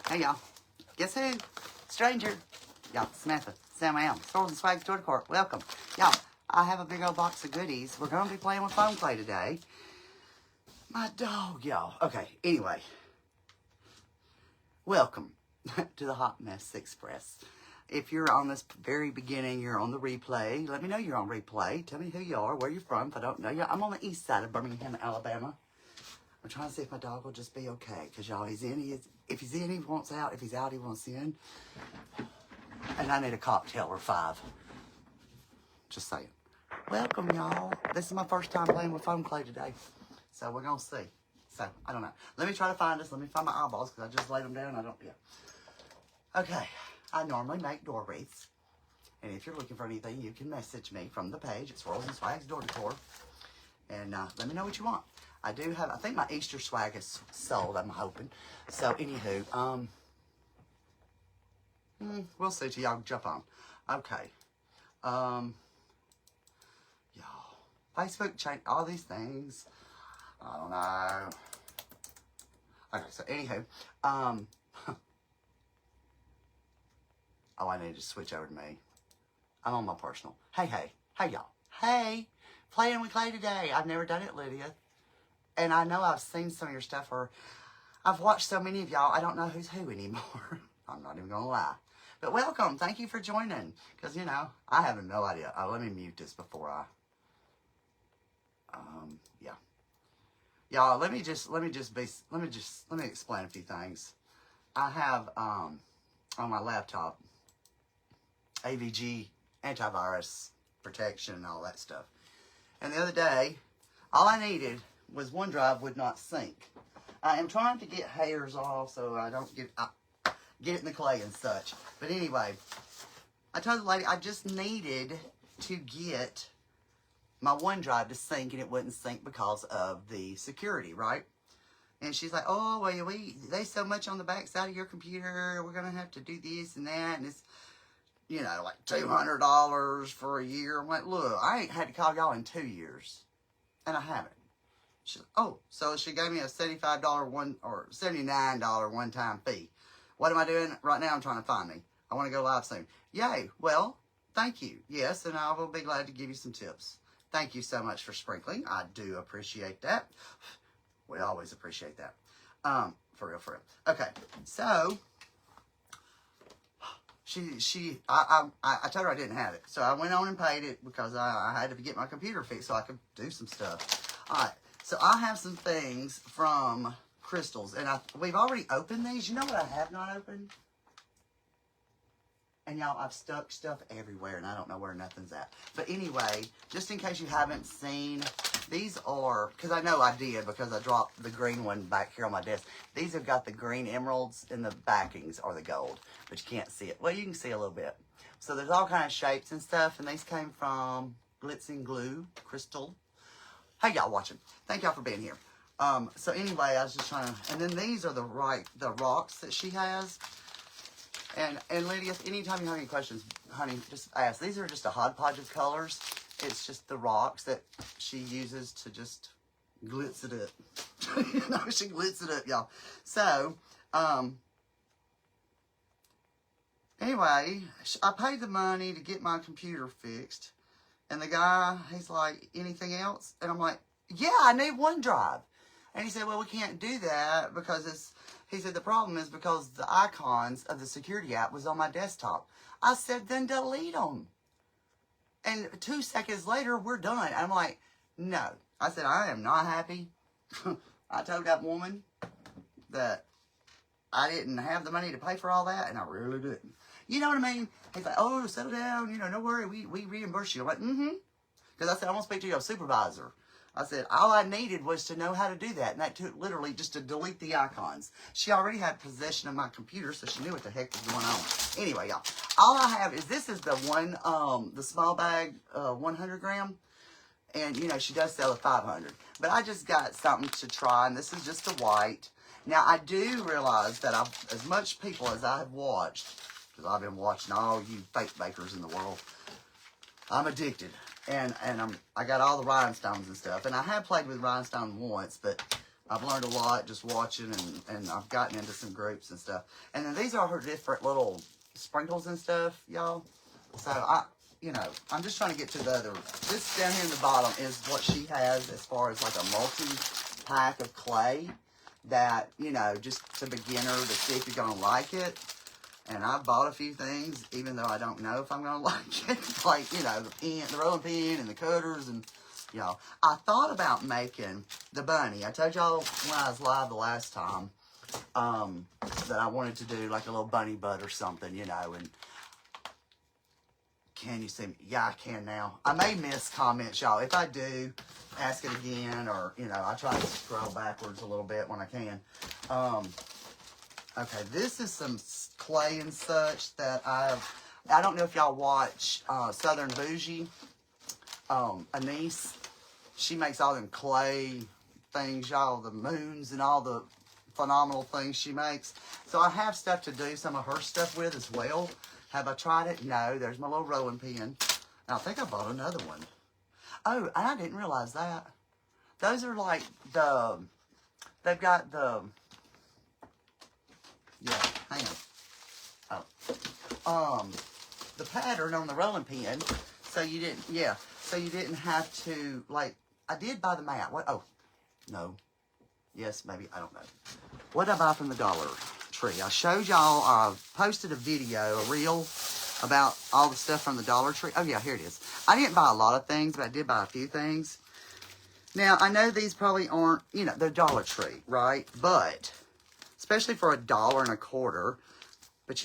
Hey, y'all. Guess who? Stranger. Y'all, Samantha. Sam I am. Swords and Swag Decor. Welcome. Y'all, I have a big old box of goodies. We're going to be playing with foam clay today. My dog, y'all. Okay, anyway. Welcome to the Hot Mess Express. If you're on this very beginning, you're on the replay. Let me know you're on replay. Tell me who you are, where you're from. If I don't know you, I'm on the east side of Birmingham, Alabama. I'm trying to see if my dog will just be okay. Because, y'all, he's in. If he's in, he wants out. If he's out, he wants in. And I need a cocktail or 5. Just saying. Welcome, y'all. This is my first time playing with foam clay today. So we're going to see. So, I don't know. Let me try to find this. Let me find my eyeballs because I just laid them down. Okay. I normally make door wreaths. And if you're looking for anything, you can message me from the page. It's Swirls and Swags Door Decor. And let me know what you want. I do have, I think my Easter swag is sold, I'm hoping. So, anywho, we'll see till y'all jump on. Okay. Y'all, Facebook changed all these things. I don't know. Okay, so anywho, oh, I need to switch over to me. I'm on my personal. Hey, y'all. Hey, playing with clay today. I've never done it, Lydia. And I know I've seen some of your stuff, or I've watched so many of y'all, I don't know who's who anymore. I'm not even going to lie. But welcome. Thank you for joining. Because, you know, I have no idea. Let me mute this before I, yeah. Y'all, let me explain a few things. I have, on my laptop, AVG, antivirus protection, and all that stuff. And the other day, all I needed was OneDrive would not sync. I am trying to get hairs off so I don't get it in the clay and such. But anyway, I told the lady I just needed to get my OneDrive to sync, and it wouldn't sync because of the security, right? And she's like, oh, well, there's so much on the back side of your computer. We're going to have to do this and that. And it's, you know, like $200 for a year. I'm like, look, I ain't had to call y'all in 2 years. And I haven't. So she gave me a $75 $79 one-time fee. What am I doing right now? I'm trying to find me. I want to go live soon. Yay. Well, thank you. Yes, and I will be glad to give you some tips. Thank you so much for sprinkling. I do appreciate that. We always appreciate that. For real. Okay, so I told her I didn't have it. So I went on and paid it because I had to get my computer fixed so I could do some stuff. All right. So I have some things from Crystals, and we've already opened these. You know what I have not opened? And y'all, I've stuck stuff everywhere, and I don't know where nothing's at. But anyway, just in case you haven't seen, these are, because I know I did, because I dropped the green one back here on my desk. These have got the green emeralds, and the backings are the gold, but you can't see it. Well, you can see a little bit. So there's all kind of shapes and stuff, and these came from Glitz and Glue, Crystal. Hey, y'all watching. Thank y'all for being here. So anyway, I was just trying to, and then these are the rocks that she has. And Lydia, anytime you have any questions, honey, just ask. These are just a hodgepodge of colors. It's just the rocks that she uses to just glitz it up. You know, she glitz it up, y'all. So, anyway, I paid the money to get my computer fixed. And the guy, he's like, anything else? And I'm like, yeah, I need OneDrive. And he said, well, we can't do that because he said, the problem is because the icons of the security app was on my desktop. I said, then delete them. And 2 seconds later, we're done. I'm like, no. I said, I am not happy. I told that woman that I didn't have the money to pay for all that, and I really didn't. You know what I mean? He's like, oh, settle down. You know, no worry. We reimburse you. I'm like, mm-hmm. Because I said, I want to speak to your supervisor. I said, all I needed was to know how to do that. And that took literally just to delete the icons. She already had possession of my computer, so she knew what the heck was going on. Anyway, y'all, all I have is, this is the one, the small bag, 100 gram. And, you know, she does sell at 500. But I just got something to try, and this is just the white. Now, I do realize that as much people as I have watched, because I've been watching all you fake bakers in the world, I'm addicted. And I got all the rhinestones and stuff. And I have played with rhinestone once, but I've learned a lot just watching, and I've gotten into some groups and stuff. And then these are her different little sprinkles and stuff, y'all. So I'm just trying to get to the other. This down here in the bottom is what she has as far as like a multi-pack of clay that, just to beginner to see if you're going to like it. And I bought a few things, even though I don't know if I'm going to like it. Like, the rolling pin and the cutters and, y'all. I thought about making the bunny. I told y'all when I was live the last time that I wanted to do like a little bunny butt or something, and can you see me? Yeah, I can now. I may miss comments, y'all. If I do, ask it again, or, I try to scroll backwards a little bit when I can. Okay, this is some clay and such that I don't know if y'all watch Southern Bougie. Anise, she makes all them clay things, y'all, the moons and all the phenomenal things she makes. So I have stuff to do some of her stuff with as well. Have I tried it? No. There's my little rolling pin. And I think I bought another one. Oh, and I didn't realize that. Those are like they've got the, yeah, hang on. The pattern on the rolling pin, so you didn't have to, like, I did buy the mat. What? Oh, no. Yes, maybe, I don't know. What did I buy from the Dollar Tree? I showed y'all, I posted a video, a reel, about all the stuff from the Dollar Tree. Oh, yeah, here it is. I didn't buy a lot of things, but I did buy a few things. Now, I know these probably aren't, they're Dollar Tree, right? But, especially for $1.25. But,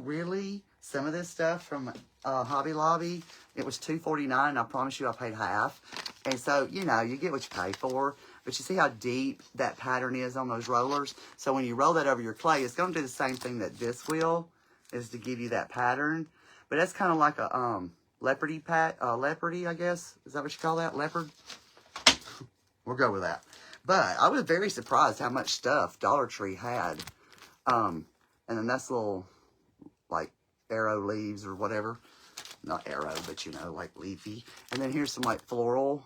really, some of this stuff from Hobby Lobby, it was $2.49, and I promise you I paid half. And so, you get what you pay for. But you see how deep that pattern is on those rollers? So when you roll that over your clay, it's going to do the same thing that this will, is to give you that pattern. But that's kind of like a leopardy, I guess. Is that what you call that? Leopard? We'll go with that. But I was very surprised how much stuff Dollar Tree had. And then that's little, like, arrow leaves or whatever. Not arrow, but, like leafy. And then here's some, like, floral.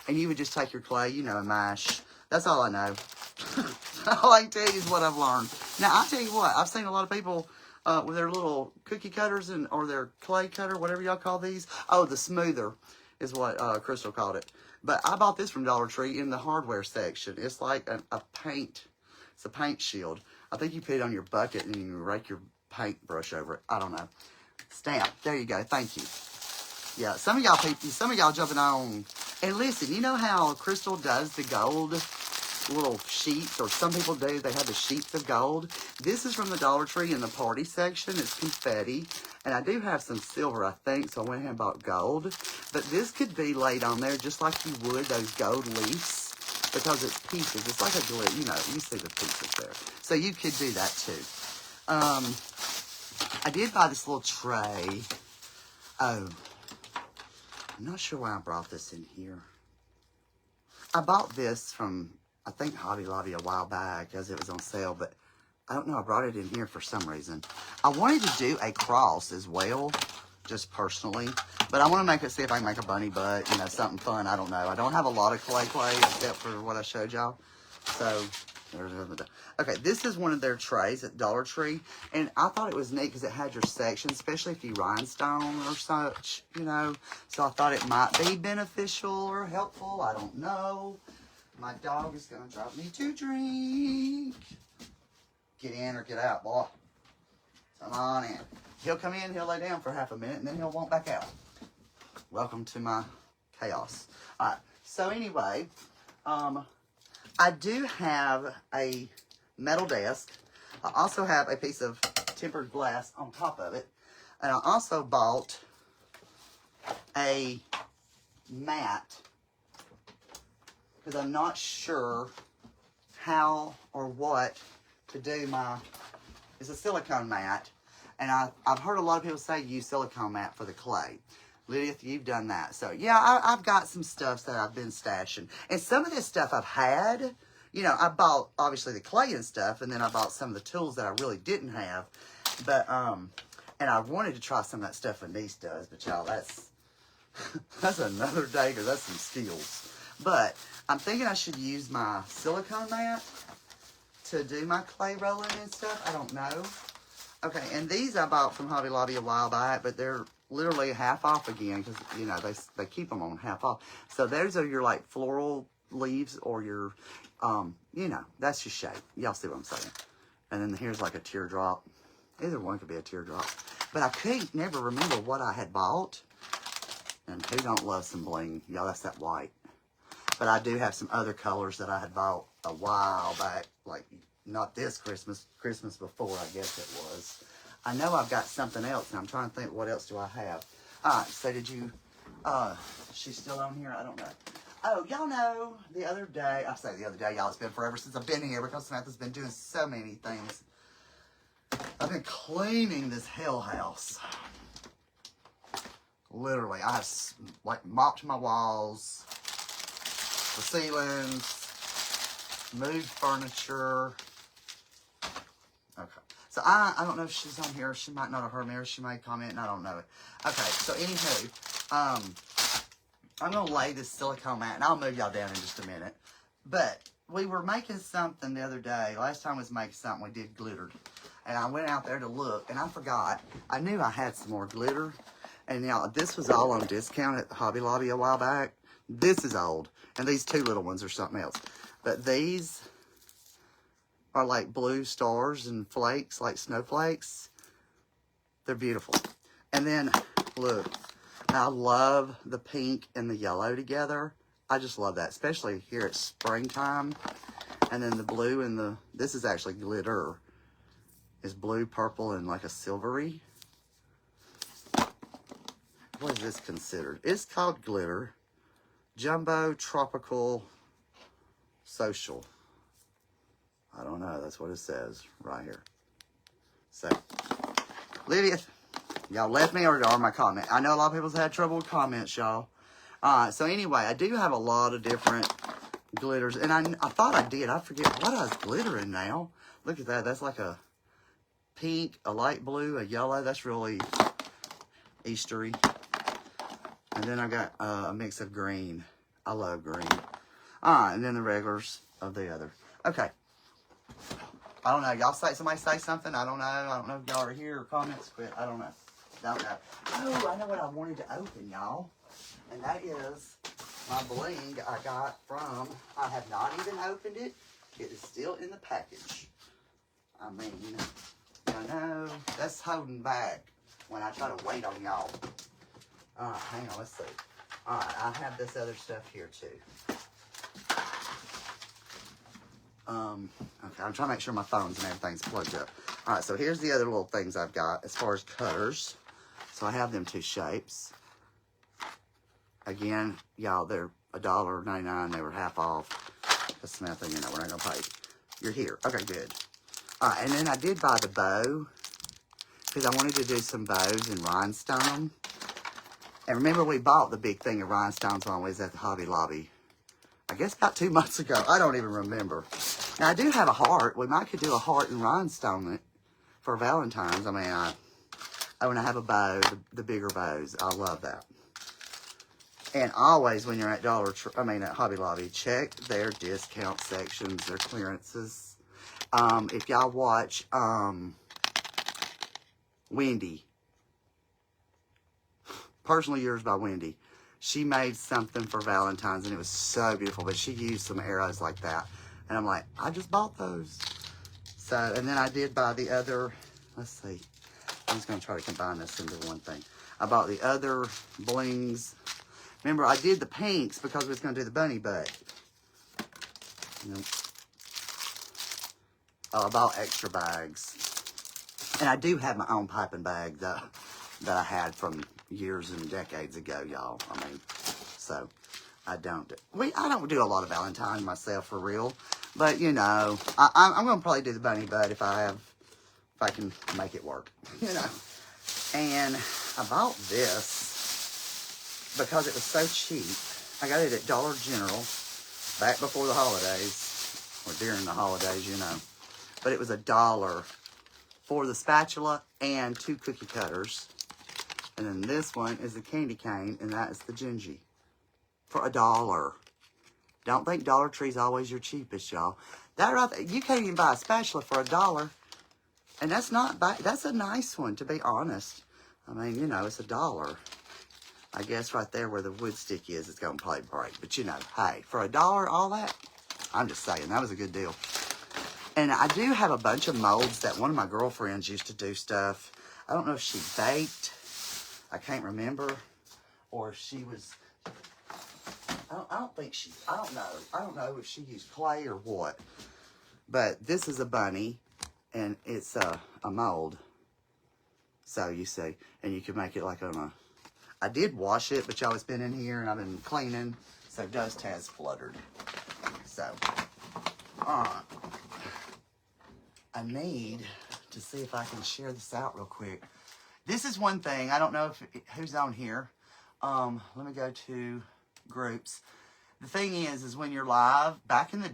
And you would just take your clay, and mash. That's all I know. All I can tell you is what I've learned. Now, I'll tell you what. I've seen a lot of people with their little cookie cutters or their clay cutter, whatever y'all call these. Oh, the smoother is what Crystal called it. But I bought this from Dollar Tree in the hardware section. It's like a paint. It's a paint shield. I think you put it on your bucket and you rake your paintbrush over it. I don't know. Stamp. There you go. Thank you. Yeah, some of y'all jumping on. And listen, you know how Crystal does the gold little sheets, or some people do, they have the sheets of gold. This is from the Dollar Tree in the party section. It's confetti. And I do have some silver, I think, so I went ahead and bought gold. But this could be laid on there just like you would those gold leaves, because it's pieces. It's like a glue, you see the pieces there. So you could do that too. I did buy this little tray. Oh, I'm not sure why I brought this in here. I bought this from, I think, Hobby Lobby a while back as it was on sale, but I don't know, I brought it in here for some reason. I wanted to do a cross as well, just personally, but I want to make it, see if I can make a bunny butt, something fun. I don't know. I don't have a lot of clay except for what I showed y'all. So, there's another. Okay, this is one of their trays at Dollar Tree, and I thought it was neat because it had your section, especially if you rhinestone or such, So I thought it might be beneficial or helpful. I don't know. My dog is going to drop me to drink. Get in or get out, boy. Come on in. He'll come in, he'll lay down for half a minute, and then he'll walk back out. Welcome to my chaos. All right, so anyway, I do have a metal desk. I also have a piece of tempered glass on top of it. And I also bought a mat, because I'm not sure how or what to do my, it's a silicone mat. And I've heard a lot of people say use silicone mat for the clay. Lydia, you've done that. So, yeah, I've got some stuff that I've been stashing. And some of this stuff I've had. I bought, obviously, the clay and stuff. And then I bought some of the tools that I really didn't have. But, and I wanted to try some of that stuff Denise does. But, y'all, that's another day, because that's some skills. But I'm thinking I should use my silicone mat to do my clay rolling and stuff. I don't know. Okay, and these I bought from Hobby Lobby a while back, but they're literally half off again because, you know, they keep them on half off. So those are your, like, floral leaves or your, you know, that's your shape. Y'all see what I'm saying. And then here's, like, a teardrop. Either one could be a teardrop. But I couldn't never remember what I had bought. And who don't love some bling? Y'all, that's that white. But I do have some other colors that I had bought a while back, like, not this Christmas before, I guess it was. I know I've got something else, and I'm trying to think, what else do I have? Alright, so did you, she's still on here? I don't know. Oh, y'all know, the other day, I say the other day, y'all, it's been forever since I've been here, because Samantha's been doing so many things. I've been cleaning this hell house. Literally, I have, like, mopped my walls, the ceilings, moved furniture. Okay. So I don't know if she's on here. She might not have heard me, or she might comment and I don't know it. Okay, so anywho, I'm going to lay this silicone mat, and I'll move y'all down in just a minute. But we were making something the other day. Last time we was making something, we did glittered. And I went out there to look, and I forgot. I knew I had some more glitter. And y'all, this was all on discount at Hobby Lobby a while back. This is old. And these two little ones are something else. But these are like blue stars and flakes, like snowflakes. They're beautiful. And then, look, I love the pink and the yellow together. I just love that, especially here at springtime. And then the blue and the, this is actually glitter. It's blue, purple, and like a silvery. What is this considered? It's called glitter. Jumbo Tropical Social. I don't know. That's what it says right here. So, Lydia, y'all left me or my comment. I know a lot of people's had trouble with comments, y'all. So anyway, I do have a lot of different glitters. And I thought I did. I forget what I was glittering now. Look at that. That's like a pink, a light blue, a yellow. That's really Eastery. And then I got a mix of green. I love green. And then the regulars of the other. Okay. I don't know. Y'all somebody say something? I don't know. I don't know if y'all are here or comments quit. I don't know. Don't know. Oh, I know what I wanted to open, y'all. And that is my bling I got from, I have not even opened it. It is still in the package. I mean, I know that's holding back when I try to wait on y'all. Hang on, let's see. Alright, I have this other stuff here too. Okay, I'm trying to make sure my phones and everything's plugged up. Alright, so here's the other little things I've got as far as cutters. So I have them two shapes. Again, y'all, they're $1.99. They were half off. That's nothing, you know, we're not going to pay. You're here. Okay, good. Alright, and then I did buy the bow. Because I wanted to do some bows and rhinestone. And remember, we bought the big thing of rhinestones when we was at the Hobby Lobby. I guess about 2 months ago. I don't even remember. Now, I do have a heart. We might could do a heart and rhinestone it for Valentine's. I mean, when I have a bow, the bigger bows. I love that. And always, when you're at at Hobby Lobby, check their discount sections, their clearances. If y'all watch, Wendy, Personally Yours by Wendy. She made something for Valentine's, and it was so beautiful, but she used some arrows like that. And I'm like, I just bought those. So, and then I did buy the other, let's see. I'm just going to try to combine this into one thing. I bought the other blings. Remember, I did the pinks because we was going to do the bunny butt. You know, I bought extra bags. And I do have my own piping bag that I had from years and decades ago, y'all. I mean, so I don't do a lot of Valentine myself for real. But, you know, I'm going to probably do the bunny butt if I can make it work, you know. And I bought this because it was so cheap. I got it at Dollar General back before the holidays, or during the holidays, you know. But it was $1 for the spatula and 2 cookie cutters. And then this one is the candy cane, and that is the gingy for $1. Don't think Dollar Tree's always your cheapest, y'all. That right there, you can't even buy a spatula for $1. And that's not bad. That's a nice one, to be honest. I mean, you know, it's $1. I guess right there where the wood stick is, it's going to probably break. But, you know, hey, for $1, all that, I'm just saying, that was a good deal. And I do have a bunch of molds that one of my girlfriends used to do stuff. I don't know if she baked. I can't remember. Or if she was... I don't think she... I don't know. I don't know if she used clay or what. But this is a bunny. And it's a mold. So you see. And you can make it like on a... I did wash it, but y'all, it's been in here and I've been cleaning. So dust has fluttered. So... I need to see if I can share this out real quick. This is one thing. I don't know if who's on here. Let me go to groups. The thing is when you're live, back in the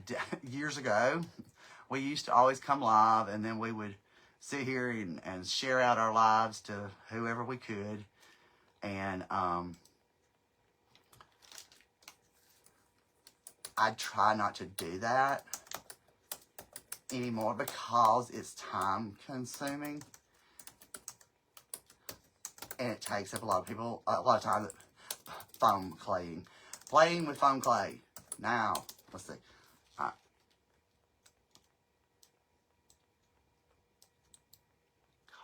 years ago, we used to always come live, and then we would sit here and share out our lives to whoever we could. And I try not to do that anymore because it's time consuming and it takes up a lot of time. Foam claying, playing with foam clay. Now let's see.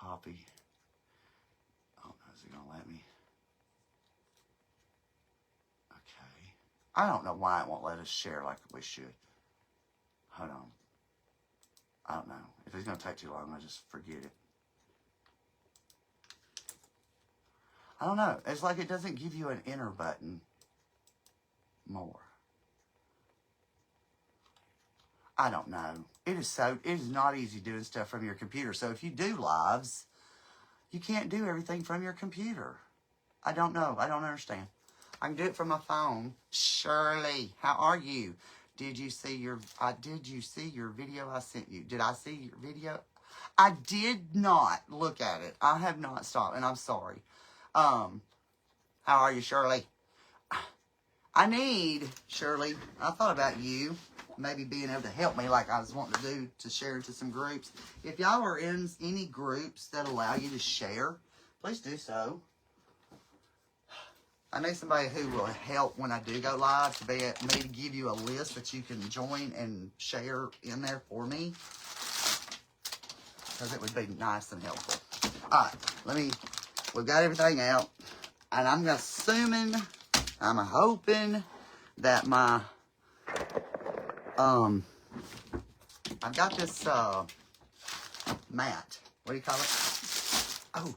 Copy. Oh, is it gonna let me? Okay. I don't know why it won't let us share like we should. Hold on. I don't know. If it's going to take too long, I'll just forget it. I don't know. It's like it doesn't give you an enter button more. I don't know. It is not easy doing stuff from your computer. So if you do lives, you can't do everything from your computer. I don't know. I don't understand. I can do it from my phone. Shirley, how are you? Did you see your video I sent you? Did I see your video? I did not look at it. I have not stopped, and I'm sorry. How are you, Shirley? I need, Shirley, I thought about you maybe being able to help me like I was wanting to do to share into some groups. If y'all are in any groups that allow you to share, please do so. I need somebody who will help when I do go live to be at me to give you a list that you can join and share in there for me. Because it would be nice and helpful. Alright, we've got everything out. And I'm assuming, I'm hoping that my, I've got this, mat. What do you call it?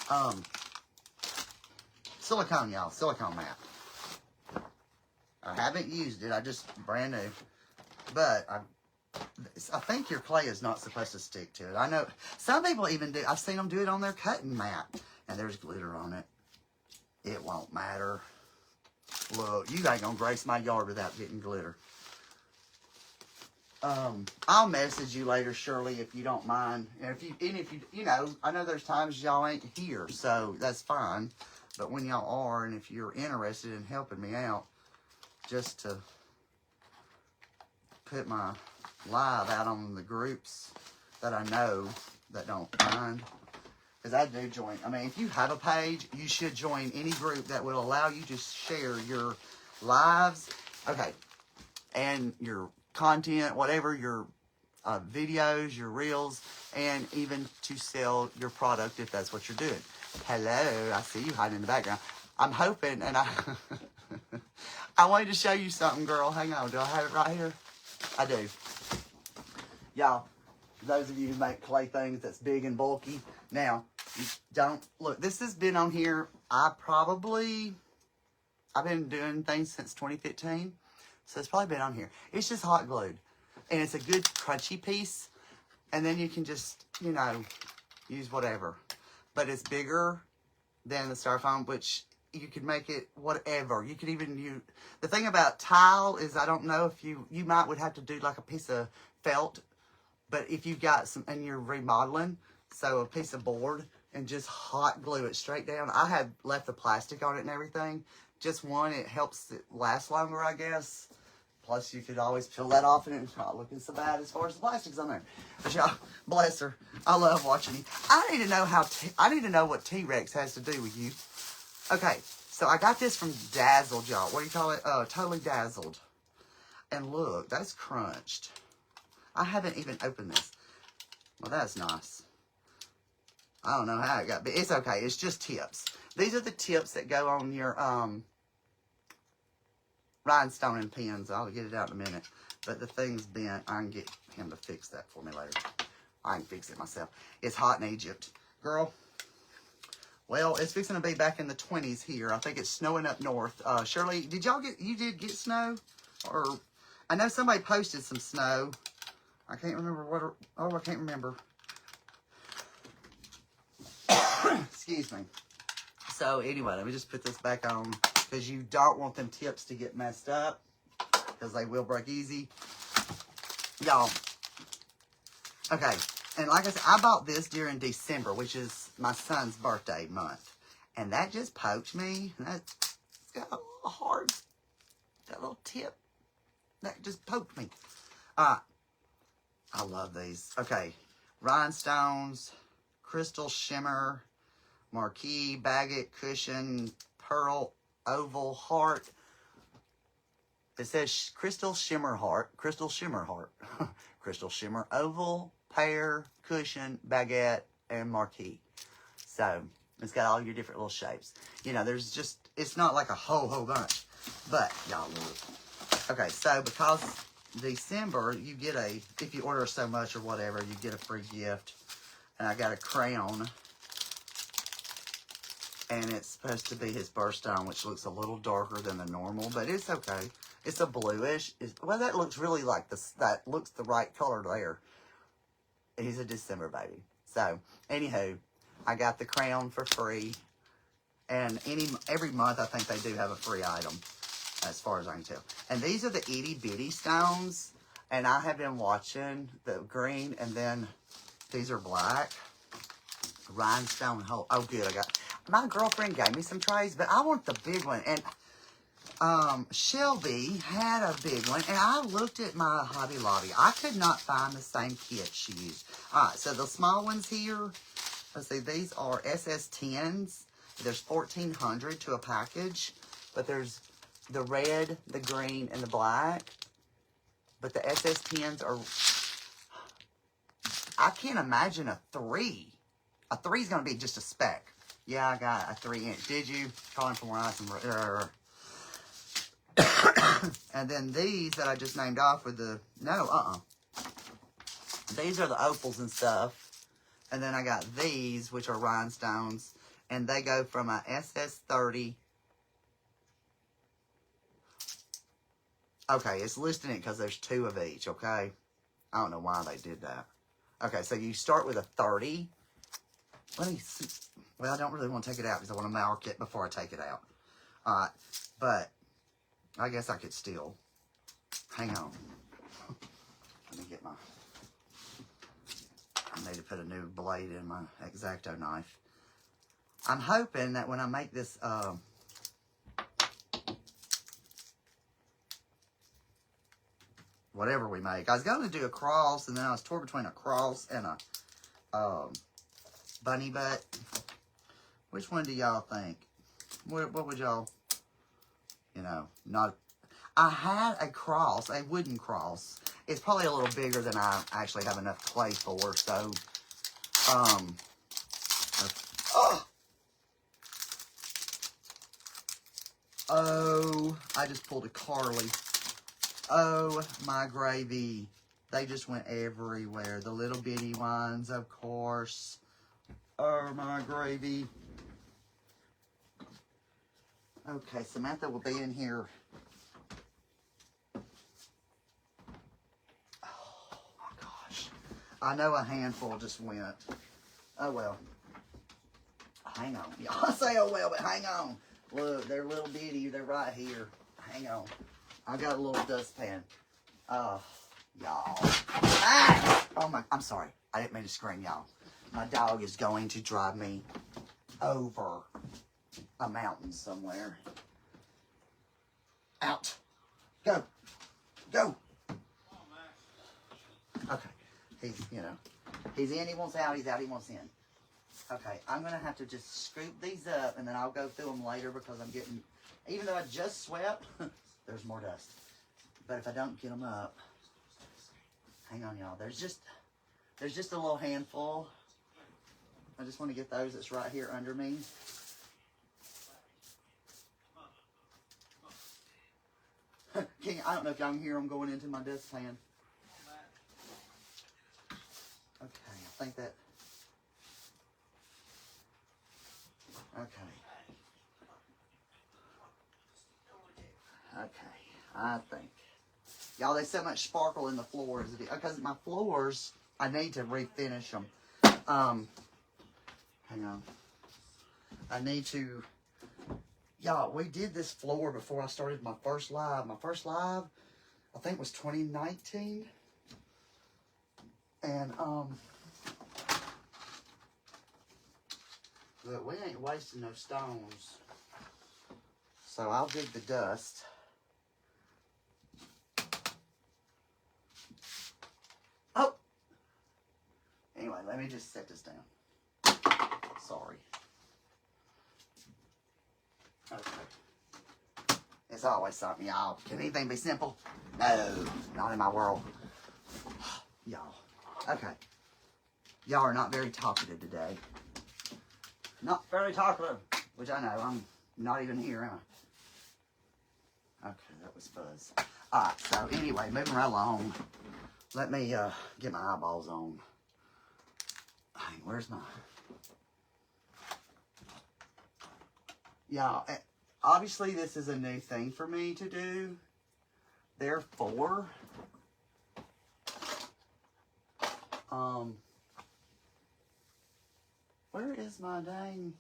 Oh, silicone, y'all. Silicone mat. I haven't used it. I just brand new. But I think your clay is not supposed to stick to it. I know some people even do. I've seen them do it on their cutting mat. And there's glitter on it. It won't matter. Look, you ain't gonna grace my yard without getting glitter. I'll message you later, Shirley, if you don't mind. And if you know, I know there's times y'all ain't here, so that's fine. But when y'all are, and if you're interested in helping me out, just to put my live out on the groups that I know that don't mind. Because I do join. I mean, if you have a page, you should join any group that will allow you to share your lives. Okay. And your content, whatever, your videos, your reels, and even to sell your product if that's what you're doing. Hello, I see you hiding in the background. I'm hoping, and I wanted to show you something, girl. Hang on, do I have it right here? I do. Y'all, those of you who make clay things that's big and bulky, now, you don't, look, this has been on here, I've been doing things since 2015, so it's probably been on here. It's just hot glued, and it's a good crunchy piece, and then you can just, you know, use whatever. But it's bigger than the styrofoam, which you could make it whatever. You could even use, the thing about tile is I don't know if you would have to do like a piece of felt, but if you've got some, and you're remodeling, so a piece of board and just hot glue it straight down. I had left the plastic on it and everything. Just one, it helps it last longer, I guess. Plus, you could always peel that off and it's not looking so bad as far as the plastic's on there. But y'all, bless her. I love watching you. I need to know I need to know what T-Rex has to do with you. Okay, so I got this from Dazzled, y'all. What do you call it? Totally Dazzled. And look, that's crunched. I haven't even opened this. Well, that's nice. I don't know how it got, but it's okay. It's just tips. These are the tips that go on your rhinestone and pins. I'll get it out in a minute. But the thing's bent. I can get him to fix that for me later. I can fix it myself. It's hot in Egypt. Girl, well, it's fixing to be back in the 20s here. I think it's snowing up north. Shirley, you did get snow? Or, I know somebody posted some snow. I can't remember I can't remember. Excuse me. So, anyway, let me just put this back on. Because you don't want them tips to get messed up. Because they will break easy. Y'all. Okay. And like I said, I bought this during December, which is my son's birthday month. And that just poked me. It's got a little hard, that little tip. That just poked me. I love these. Okay. Rhinestones, crystal shimmer, marquee, baguette, cushion, pearl, oval, heart. It says crystal shimmer heart, crystal shimmer, oval, pear, cushion, baguette, and marquee. So, it's got all your different little shapes. You know, there's just, it's not like a whole bunch. But, y'all look. Okay, so because December, you get if you order so much or whatever, you get a free gift. And I got a crayon. And it's supposed to be his birthstone, which looks a little darker than the normal, but it's okay. It's a bluish. Well, that looks really like this. That looks the right color there. He's a December baby. So, anywho, I got the crayon for free. And every month, I think they do have a free item, as far as I can tell. And these are the itty bitty stones. And I have been watching the green, and then these are black. Rhinestone hole. Oh, good. My girlfriend gave me some trays, but I want the big one. And Shelby had a big one, and I looked at my Hobby Lobby. I could not find the same kit she used. All right, so the small ones here, let's see, these are SS10s. There's 1,400 to a package, but there's the red, the green, and the black. But the SS10s are, I can't imagine a 3. A 3 is going to be just a speck. Yeah, I got a 3-inch. Did you? Calling for more ice and and then these that I just named off with the, These are the opals and stuff. And then I got these, which are rhinestones. And they go from a SS30. Okay, it's listing it because there's 2 of each, okay? I don't know why they did that. Okay, so you start with a 30. Let me see. Well, I don't really want to take it out because I want to mark it before I take it out. Alright, but I guess I could still. Hang on. Let me get my... I need to put a new blade in my X-Acto knife. I'm hoping that when I make this... whatever we make. I was going to do a cross, and then I was torn between a cross and a bunny butt. Which one do y'all think? What would y'all, not... I had a cross, a wooden cross. It's probably a little bigger than I actually have enough clay for, so, oh, I just pulled a Carly. Oh, my gravy. They just went everywhere. The little bitty ones, of course. Oh, my gravy. Okay, Samantha will be in here. Oh, my gosh. I know a handful just went. Oh, well. Hang on. Y'all say, oh, well, but hang on. Look, they're little bitty. They're right here. Hang on. I got a little dustpan. Oh, y'all. Ah! Oh, my. I'm sorry. I didn't mean to scream, y'all. My dog is going to drive me over a mountain somewhere. Out. Go. Go. Okay. He's, you know, he's in, he wants out, he's out, he wants in. Okay, I'm going to have to just scoop these up, and then I'll go through them later because I'm getting, even though I just swept, there's more dust. But if I don't get them up, hang on, y'all. There's just a little handful. I just want to get those that's right here under me. I don't know if y'all can hear them going into my dustpan. Okay, I think that. Okay. Okay, I think. Y'all, there's so much sparkle in the floors. Because my floors, I need to refinish them. Hang on. I need to. Y'all, we did this floor before I started my first live. My first live, I think, was 2019. And, look, we ain't wasting no stones. So I'll dig the dust. Oh! Anyway, let me just set this down. Sorry. Okay. It's always something, y'all. Can anything be simple? No, not in my world. Y'all. Okay. Y'all are not very talkative today. Not very talkative. Which I know, I'm not even here, am I? Okay, that was fuzz. Alright, so anyway, moving right along. Let me get my eyeballs on. Hey, where's my... Y'all, obviously this is a new thing for me to do. Therefore, where is my dang...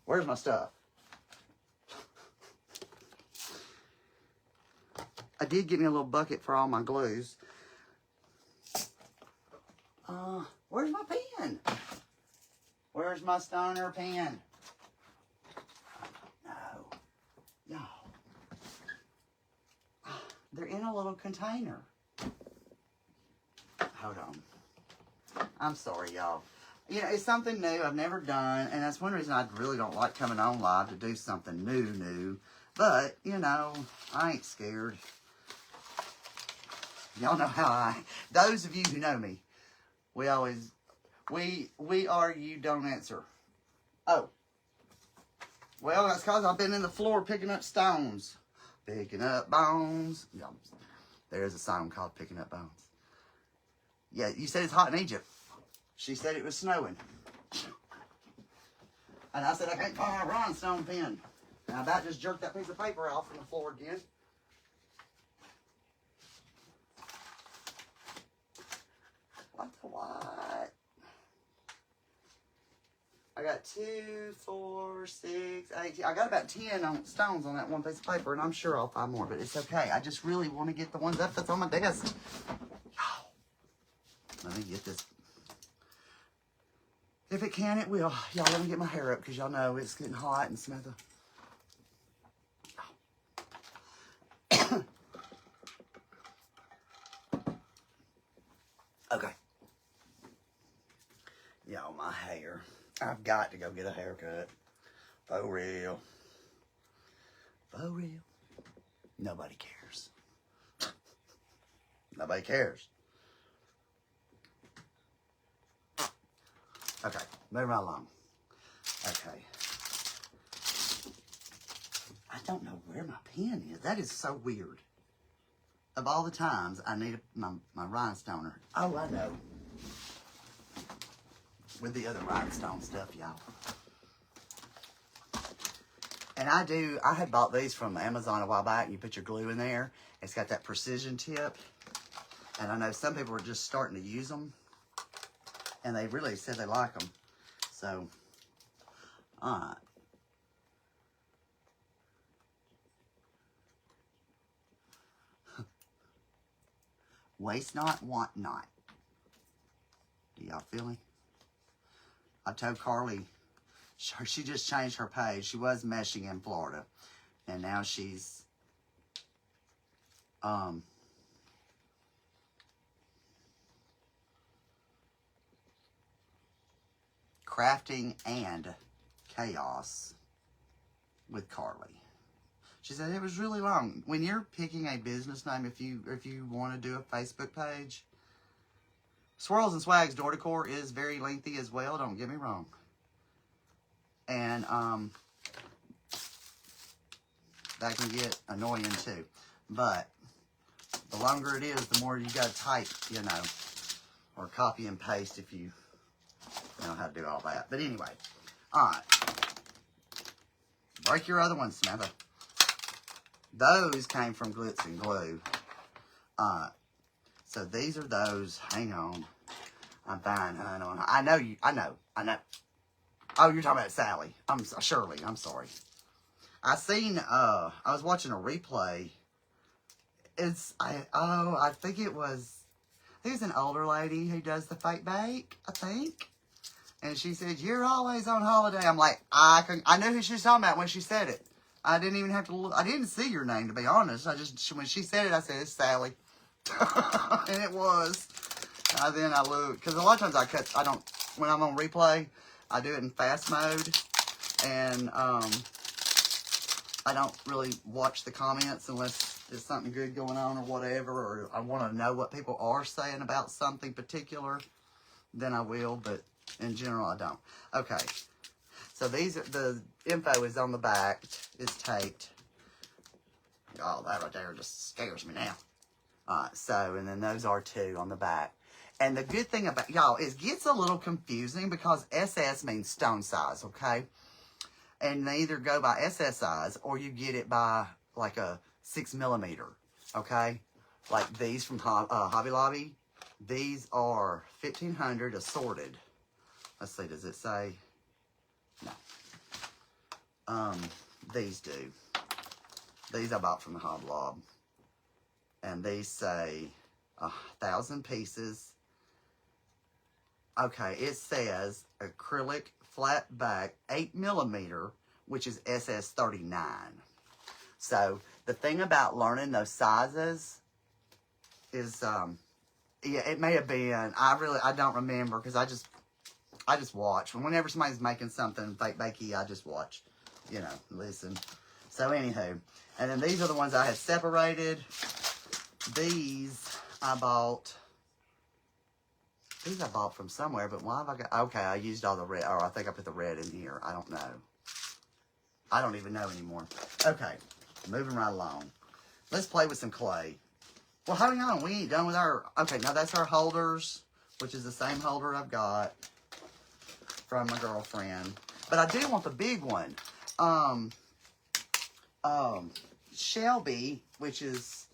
Where's my stuff? I did get me a little bucket for all my glues. Where's my pen? Where's my stoner pen? No. Y'all. They're in a little container. Hold on. I'm sorry, y'all. You know, it's something new I've never done, and that's one reason I really don't like coming on live, to do something new. But, you know, I ain't scared. Y'all know how those of you who know me, we always, we argue, don't answer. Oh. Well, that's because I've been in the floor picking up stones. Picking up bones. Yeah, there's a song called Picking Up Bones. Yeah, you said it's hot in Egypt. She said it was snowing. And I said, I can't find my rhinestone pen. And I about just jerked that piece of paper off from the floor again. What the what? I got 2, 4, 6, 8. I got about 10 stones on that one piece of paper, and I'm sure I'll find more, but it's okay. I just really want to get the ones up that's on my desk. Oh. Let me get this. If it can, it will. Y'all, let me get my hair up, because y'all know it's getting hot and smell the... Okay. Y'all, my hair. I've got to go get a haircut. For real. For real. Nobody cares. Nobody cares. Okay, moving right along. Okay. I don't know where my pen is. That is so weird. Of all the times I need my rhinestoner. Oh, I know. With the other rhinestone stuff, y'all. And I had bought these from Amazon a while back. You put your glue in there. It's got that precision tip. And I know some people are just starting to use them. And they really said they like them. So, alright. Waste not, want not. Do y'all feel me? I told Carly, she just changed her page. She was meshing in Florida. And now she's Crafting and Chaos with Carly. She said it was really long. When you're picking a business name, if you want to do a Facebook page, Swirls and Swags Door Decor is very lengthy as well. Don't get me wrong. And that can get annoying too. But the longer it is, the more you got to type, you know, or copy and paste if you know how to do all that. But anyway, all right. Break your other one, Samantha. Those came from Glitz and Glue. So these are those. Hang on. I'm fine. I know you. I know. Oh, you're talking about Sally. Shirley. I'm sorry. I was watching a replay. I think it was an older lady who does the fake bake, I think. And she said, "You're always on holiday." I'm like, I knew who she was talking about when she said it. I didn't even have to look. I didn't see your name, to be honest. When she said it, I said, "It's Sally." And it was. Then I looked, because a lot of times when I'm on replay, I do it in fast mode. And I don't really watch the comments unless there's something good going on or whatever, or I want to know what people are saying about something particular. Then I will, but in general, I don't. Okay. So the info is on the back. It's taped. Oh, that right there just scares me now. So, and then those are two on the back. And the good thing about, y'all, is it gets a little confusing because SS means stone size, okay? And they either go by SS size or you get it by like a 6mm, okay? Like these from Hobby Lobby. These are 1500 assorted. Let's see, does it say? No. These do. These I bought from the Hobby Lobby. And these say 1,000 pieces. Okay, it says acrylic flat back 8mm, which is SS 39. So the thing about learning those sizes is, yeah, it may have been. I don't remember because I just watch. Whenever somebody's making something fake bakey, I just watch, you know, listen. So anywho, and then these are the ones I had separated. These I bought from somewhere, but why have I got, okay, I used all the red, or I think I put the red in here. I don't know. I don't even know anymore. Okay, moving right along. Let's play with some clay. Well, hang on, we ain't done with our, okay, now that's our holders, which is the same holder I've got from my girlfriend. But I do want the big one. Shelby, which is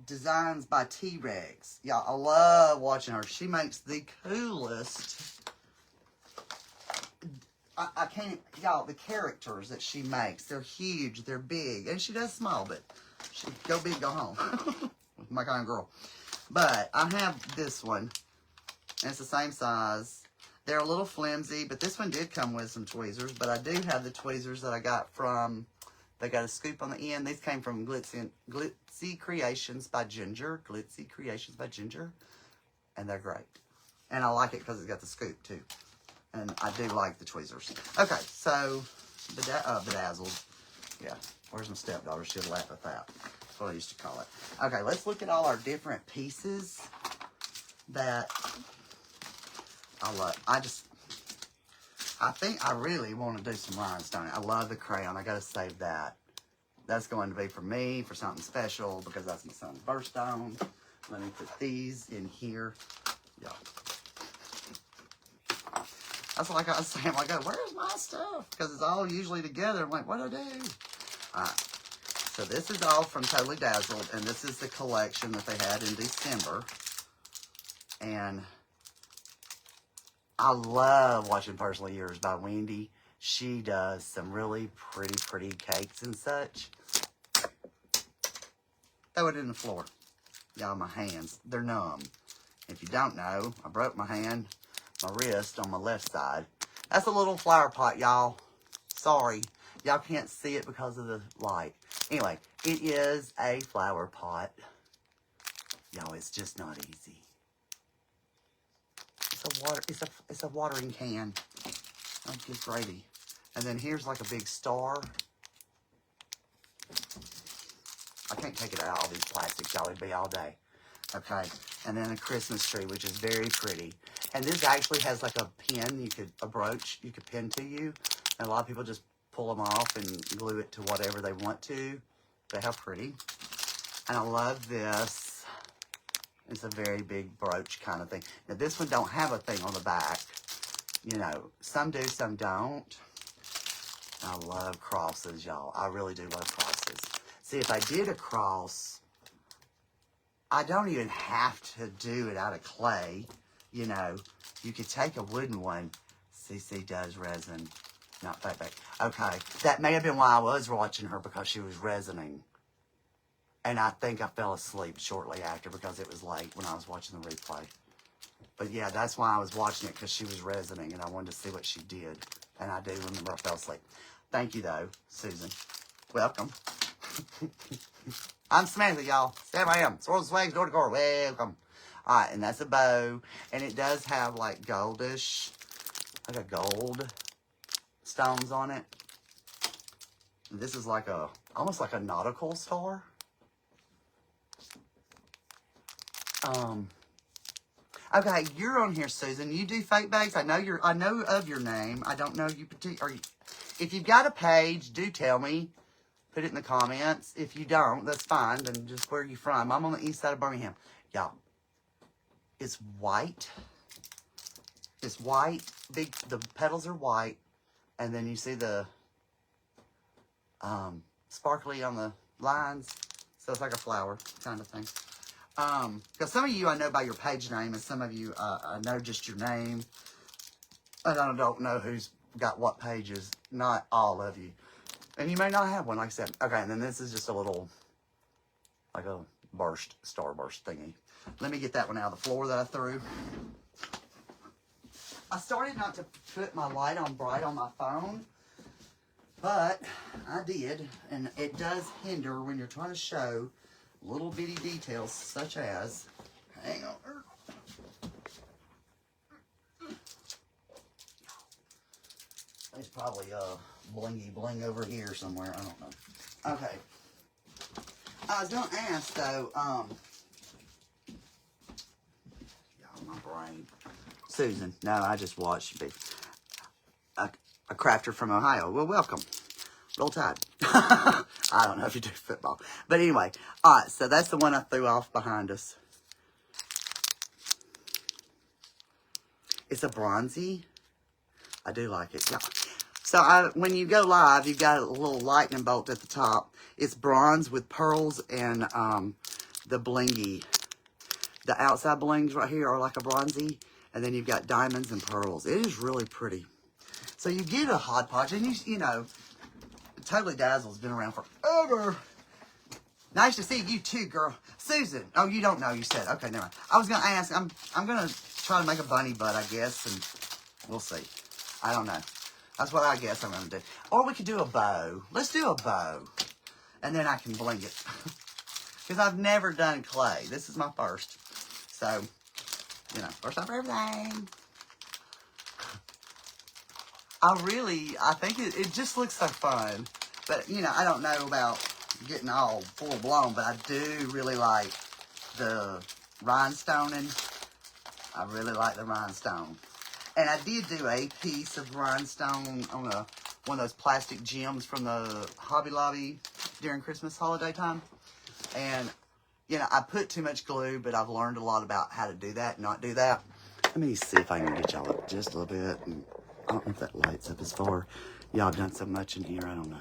Designs by T-Rex. Y'all, I love watching her. She makes the coolest. I can't, y'all, the characters that she makes, they're huge, they're big. And she does small, but she go big, go home. My kind of girl. But I have this one. And it's the same size. They're a little flimsy, but this one did come with some tweezers. But I do have the tweezers that I got from, they got a scoop on the end. These came from Glitzy Creations by Ginger. Glitzy Creations by Ginger. And they're great. And I like it because it's got the scoop too. And I do like the tweezers. Okay, so, bedazzled. Yeah, where's my stepdaughter? She'll laugh at that. That's what I used to call it. Okay, let's look at all our different pieces that I love. I think I really want to do some rhinestone. I love the crayon. I got to save that. That's going to be for me, for something special, because that's my son's birthstone. Let me put these in here. Yeah. That's like I was saying, like, where's my stuff? Because it's all usually together. I'm like, what do I do? All right. So this is all from Totally Dazzled, and this is the collection that they had in December. And I love watching Personally Yours by Wendy. She does some really pretty cakes and such. Throw it in the floor. Y'all, my hands, they're numb. If you don't know, I broke my hand, my wrist on my left side. That's a little flower pot, y'all. Sorry. Y'all can't see it because of the light. Anyway, it is a flower pot. Y'all, it's just not easy. It's a watering can. Oh, it's gravy. And then here's like a big star. I can't take it out, all these plastics, y'all. It'd be all day. Okay. And then a Christmas tree, which is very pretty. And this actually has like a pin, a brooch you could pin to you. And a lot of people just pull them off and glue it to whatever they want to. But how pretty. And I love this. It's a very big brooch kind of thing. Now this one don't have a thing on the back. You know, some do, some don't. I love crosses, y'all. I really do love crosses. See, if I did a cross, I don't even have to do it out of clay. You know, you could take a wooden one. CC does resin, not fake. Okay, that may have been why I was watching her, because she was resining. And I think I fell asleep shortly after because it was late when I was watching the replay. But yeah, that's why I was watching it, because she was resining and I wanted to see what she did. And I do remember I fell asleep. Thank you, though, Susan. Welcome. I'm Samantha, y'all. Sam I am. Swirls and Swags, Door Decor. Welcome. All right, and that's a bow. And it does have, like, goldish, like a gold stones on it. This is like almost like a nautical star. Okay, you're on here, Susan. You do fake bags. I know of your name. I don't know you particularly. If you've got a page, do tell me. Put it in the comments. If you don't, that's fine. Then just where are you from? I'm on the east side of Birmingham. Y'all, it's white. It's white. The petals are white. And then you see the sparkly on the lines. So it's like a flower kind of thing. Because some of you I know by your page name, and some of you I know just your name. And I don't know who's got what pages. Not all of you. And you may not have one, like I said. Okay, and then this is just a little, like a starburst thingy. Let me get that one out of the floor that I threw. I started not to put my light on bright on my phone, but I did. And it does hinder when you're trying to show little bitty details such as, hang on. There's probably blingy bling over here somewhere. I don't know. Okay. I was gonna ask though, y'all, my brain. Susan. No, I just watched a crafter from Ohio. Well, welcome. Roll Tide. I don't know if you do football. But anyway, all right, so that's the one I threw off behind us. It's a bronzy. I do like it. Yeah. So when you go live, you've got a little lightning bolt at the top. It's bronze with pearls and the blingy. The outside blings right here are like a bronzy. And then you've got diamonds and pearls. It is really pretty. So you get a hodgepodge, and you know, Totally Dazzle's been around forever. Nice to see you too, girl. Susan. Oh, you don't know, you said. Okay, never mind. I was going to ask, I'm going to try to make a bunny butt, I guess, and we'll see. I don't know. That's what I guess I'm going to do. Or we could do a bow. Let's do a bow. And then I can bling it. Because I've never done clay. This is my first. So, you know, first time for everything. I think it just looks so fun. But, you know, I don't know about getting all full blown, but I do really like the rhinestoning. I really like the rhinestone. And I did do a piece of rhinestone on one of those plastic gems from the Hobby Lobby during Christmas holiday time. And, you know, I put too much glue, but I've learned a lot about how to do that and not do that. Let me see if I can get y'all up just a little bit. And I don't know if that lights up as far. Y'all have done so much in here, I don't know.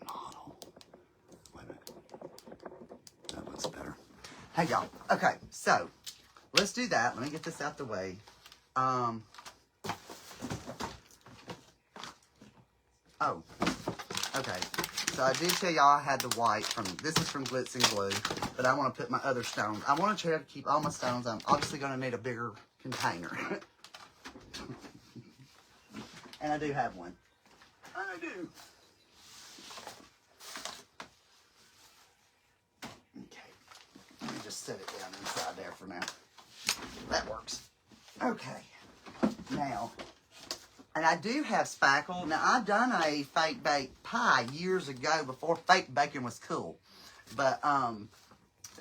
Model. Wait a minute. That looks better. Hey, y'all. Okay, so let's do that. Let me get this out the way. Oh, okay. So I did tell y'all I had the white this is from Glitz and Glue, but I want to put my other stones. I want to try to keep all my stones. I'm obviously going to need a bigger container. And I do have one. I do. Okay. Let me just set it down inside there for now. That works. Okay. Now, and I do have spackle. Now, I've done a fake baked pie years ago before fake bacon was cool. But,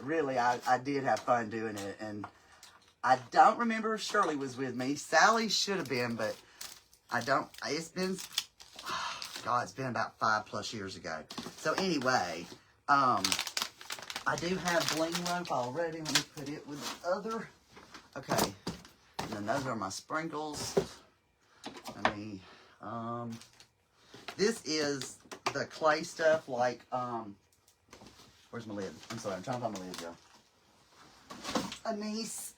really, I did have fun doing it. And I don't remember if Shirley was with me. Sally should have been, but I don't. It's been, God, it's been about 5+ years ago. So, anyway, I do have bling rope already. Let me put it with the other. Okay. And then those are my sprinkles. Let me, this is the clay stuff like, where's my lid? I'm sorry, I'm trying to find my lid, y'all. A niece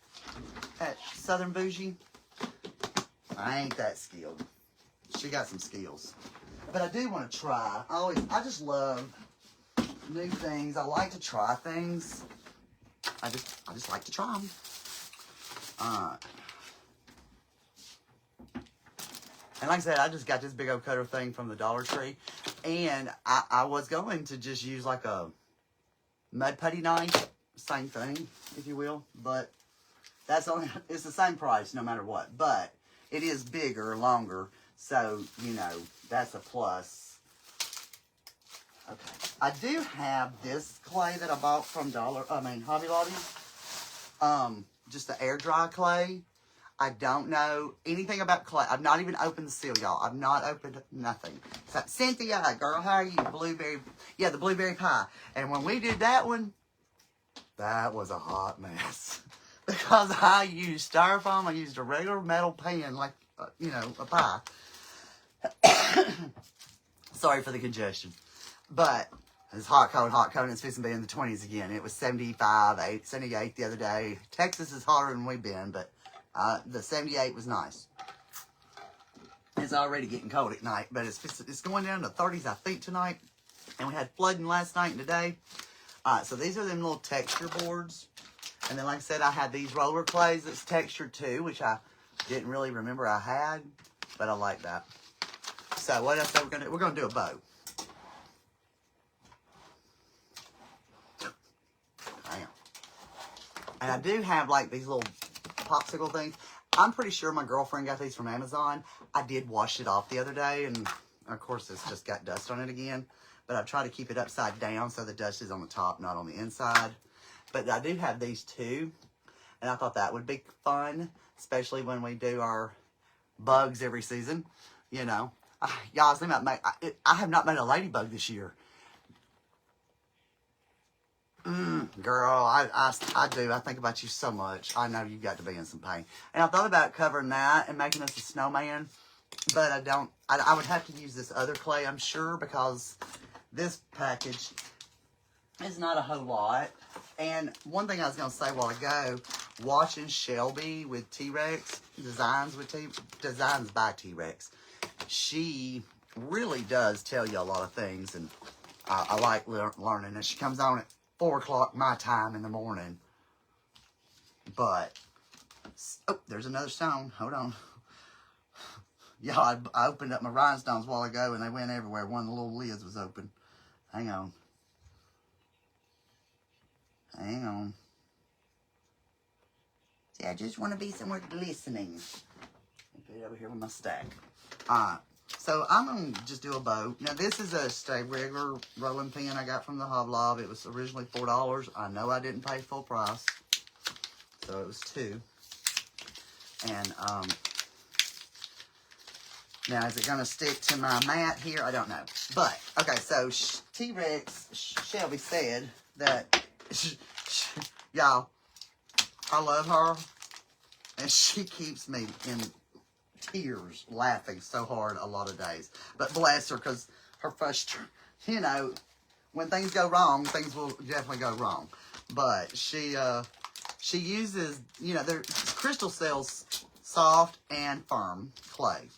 at Southern Bougie. I ain't that skilled. She got some skills. But I do want to try. I just love new things. I like to try things. I just like to try them. And like I said, I just got this big old cutter thing from the Dollar Tree. And I was going to just use like a mud putty knife. Same thing, if you will. But it's the same price no matter what. But it is bigger, longer. So, you know, that's a plus. Okay. I do have this clay that I bought from Hobby Lobby. Just the air dry clay. I don't know anything about clay. I've not even opened the seal, y'all. I've not opened nothing. So, Cynthia, girl, how are you? Blueberry. Yeah, the blueberry pie. And when we did that one, that was a hot mess. Because I used styrofoam. I used a regular metal pan, like, you know, a pie. Sorry for the congestion. But it's hot, cold, and it's fixing to be in the 20s again. It was 75, 78 the other day. Texas is hotter than we've been, but the 78 was nice. It's already getting cold at night, but it's going down to 30s, I think, tonight. And we had flooding last night and today. So these are them little texture boards. And then, like I said, I had these roller clays that's textured too, which I didn't really remember I had, but I like that. So what else are we gonna do? We're gonna do a bow. Damn. And I do have like these little popsicle things. I'm pretty sure my girlfriend got these from Amazon. I did wash it off the other day, and of course it's just got dust on it again. But I try to keep it upside down so the dust is on the top, not on the inside. But I do have these too, and I thought that would be fun, especially when we do our bugs every season. You know, y'all, I have not made a ladybug this year. Girl, I do. I think about you so much. I know you've got to be in some pain. And I thought about covering that and making us a snowman, but I don't. I would have to use this other clay, I'm sure, because this package is not a whole lot. And one thing I was going to say a while ago, watching Shelby with T-Rex, Designs by T-Rex, she really does tell you a lot of things, and I like learning. And she comes on at 4 o'clock my time in the morning. But, oh, there's another stone. Hold on. Y'all, I opened up my rhinestones a while ago, and they went everywhere. One of the little lids was open. Hang on. Hang on. See, I just want to be somewhere listening. Put it over here with my stack. Alright. So I'm going to just do a bow. Now this is a regular rolling pin I got from the Hoblob. It was originally $4. I know I didn't pay full price. So it was $2. And now is it going to stick to my mat here? I don't know. But, okay, so T-Rex, Shelby said that, y'all, I love her. And she keeps me in tears laughing so hard a lot of days. But bless her, because her you know, when things go wrong, things will definitely go wrong. But she uses, you know, Crystal sells soft and firm clay.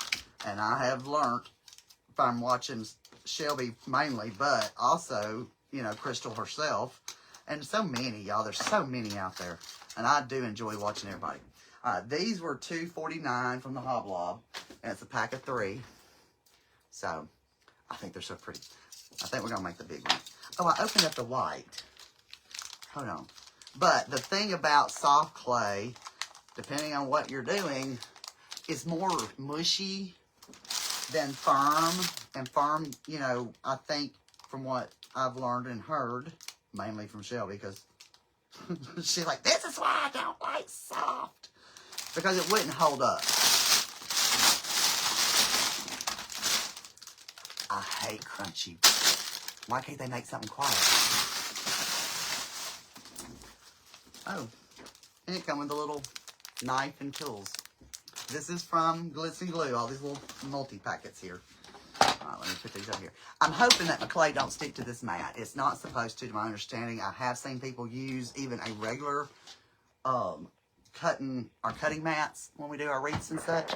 And I have learned from watching Shelby mainly, but also, you know, Crystal herself. And so many, y'all. There's so many out there. And I do enjoy watching everybody. These were $2.49 from the Hoblob. And it's a pack of 3. So, I think they're so pretty. I think we're going to make the big one. Oh, I opened up the white. Hold on. But the thing about soft clay, depending on what you're doing, is more mushy than firm. And firm, you know, I think from what I've learned and heard, mainly from Shelby, because she's like, this is why I don't like soft. Because it wouldn't hold up. I hate crunchy. Why can't they make something quiet? Oh, and it comes with a little knife and tools. This is from Glitz and Glue, all these little multi-packets here. All right, let me put these up here. I'm hoping that my clay don't stick to this mat. It's not supposed to my understanding. I have seen people use even a regular cutting mats when we do our wreaths and such.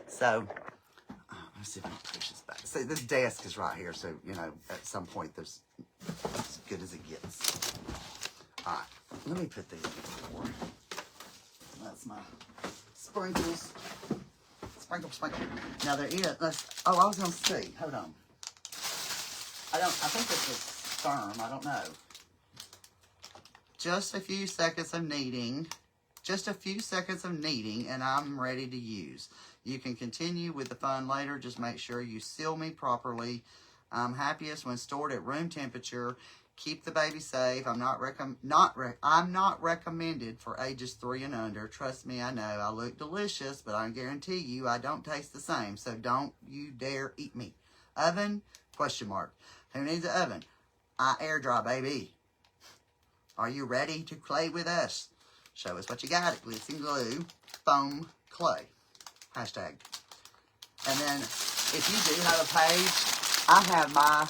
So, let's see if I can push this back. See, this desk is right here, so, you know, at some point, there's as good as it gets. All right, let me put these in the floor. That's my sprinkles. Sprinkle. Now, there is, oh, I was going to see. Hold on. I think this is firm. I don't know. Just a few seconds of kneading. Just a few seconds of kneading, and I'm ready to use. You can continue with the fun later. Just make sure you seal me properly. I'm happiest when stored at room temperature. Keep the baby safe. I'm not recommended for ages 3 and under. Trust me, I know I look delicious, but I guarantee you I don't taste the same. So don't you dare eat me. Oven? Question mark. Who needs an oven? I air dry, baby. Are you ready to play with us? Show us what you got at Glitz and Glue Foam Clay. Hashtag. And then, if you do have a page, I have my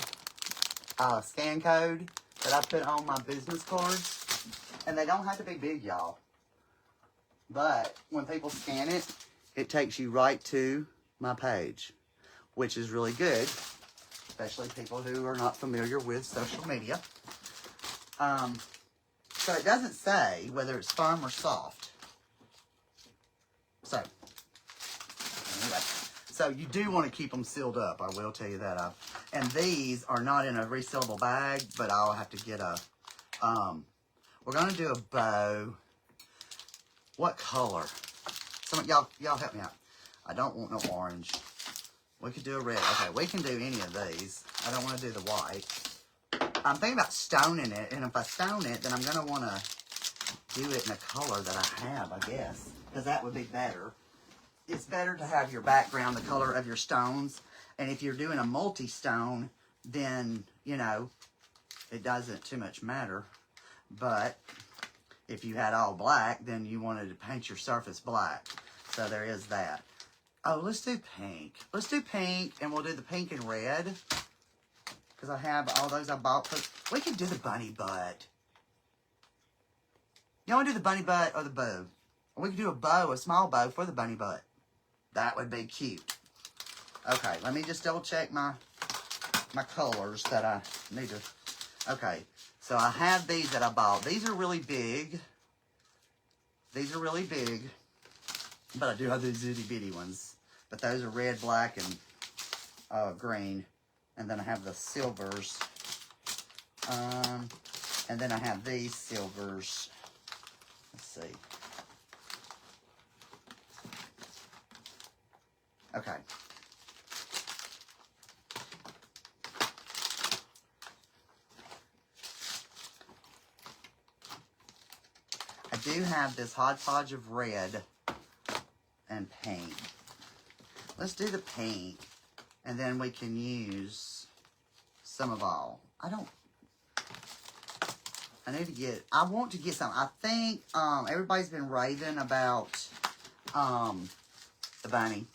scan code that I put on my business cards. And they don't have to be big, y'all. But when people scan it, it takes you right to my page, which is really good, especially people who are not familiar with social media. So it doesn't say whether it's firm or soft. So, anyway. So you do want to keep them sealed up. I will tell you that. And these are not in a resealable bag, but I'll have to get a, we're going to do a bow. What color? Some y'all help me out. I don't want no orange. We could do a red. Okay, we can do any of these. I don't want to do the white. I'm thinking about stoning it, and if I stone it, then I'm going to want to do it in a color that I have, I guess, because that would be better. It's better to have your background, the color of your stones, and if you're doing a multi-stone, then, you know, it doesn't too much matter, but if you had all black, then you wanted to paint your surface black, so there is that. Oh, let's do pink. Let's do pink, and we'll do the pink and red. Because I have all those I bought. We could do the bunny butt. You want to do the bunny butt or the bow? Or we could do a bow, a small bow for the bunny butt. That would be cute. Okay, let me just double check my colors that I need to. Okay, so I have these that I bought. These are really big. These are really big. But I do have these itty bitty ones. But those are red, black, and green. And then I have the silvers. And then I have these silvers. Let's see. Okay. I do have this hodgepodge of red and pink. Let's do the pink. And then we can use some of all. I want to get some. I think everybody's been raving about the bunny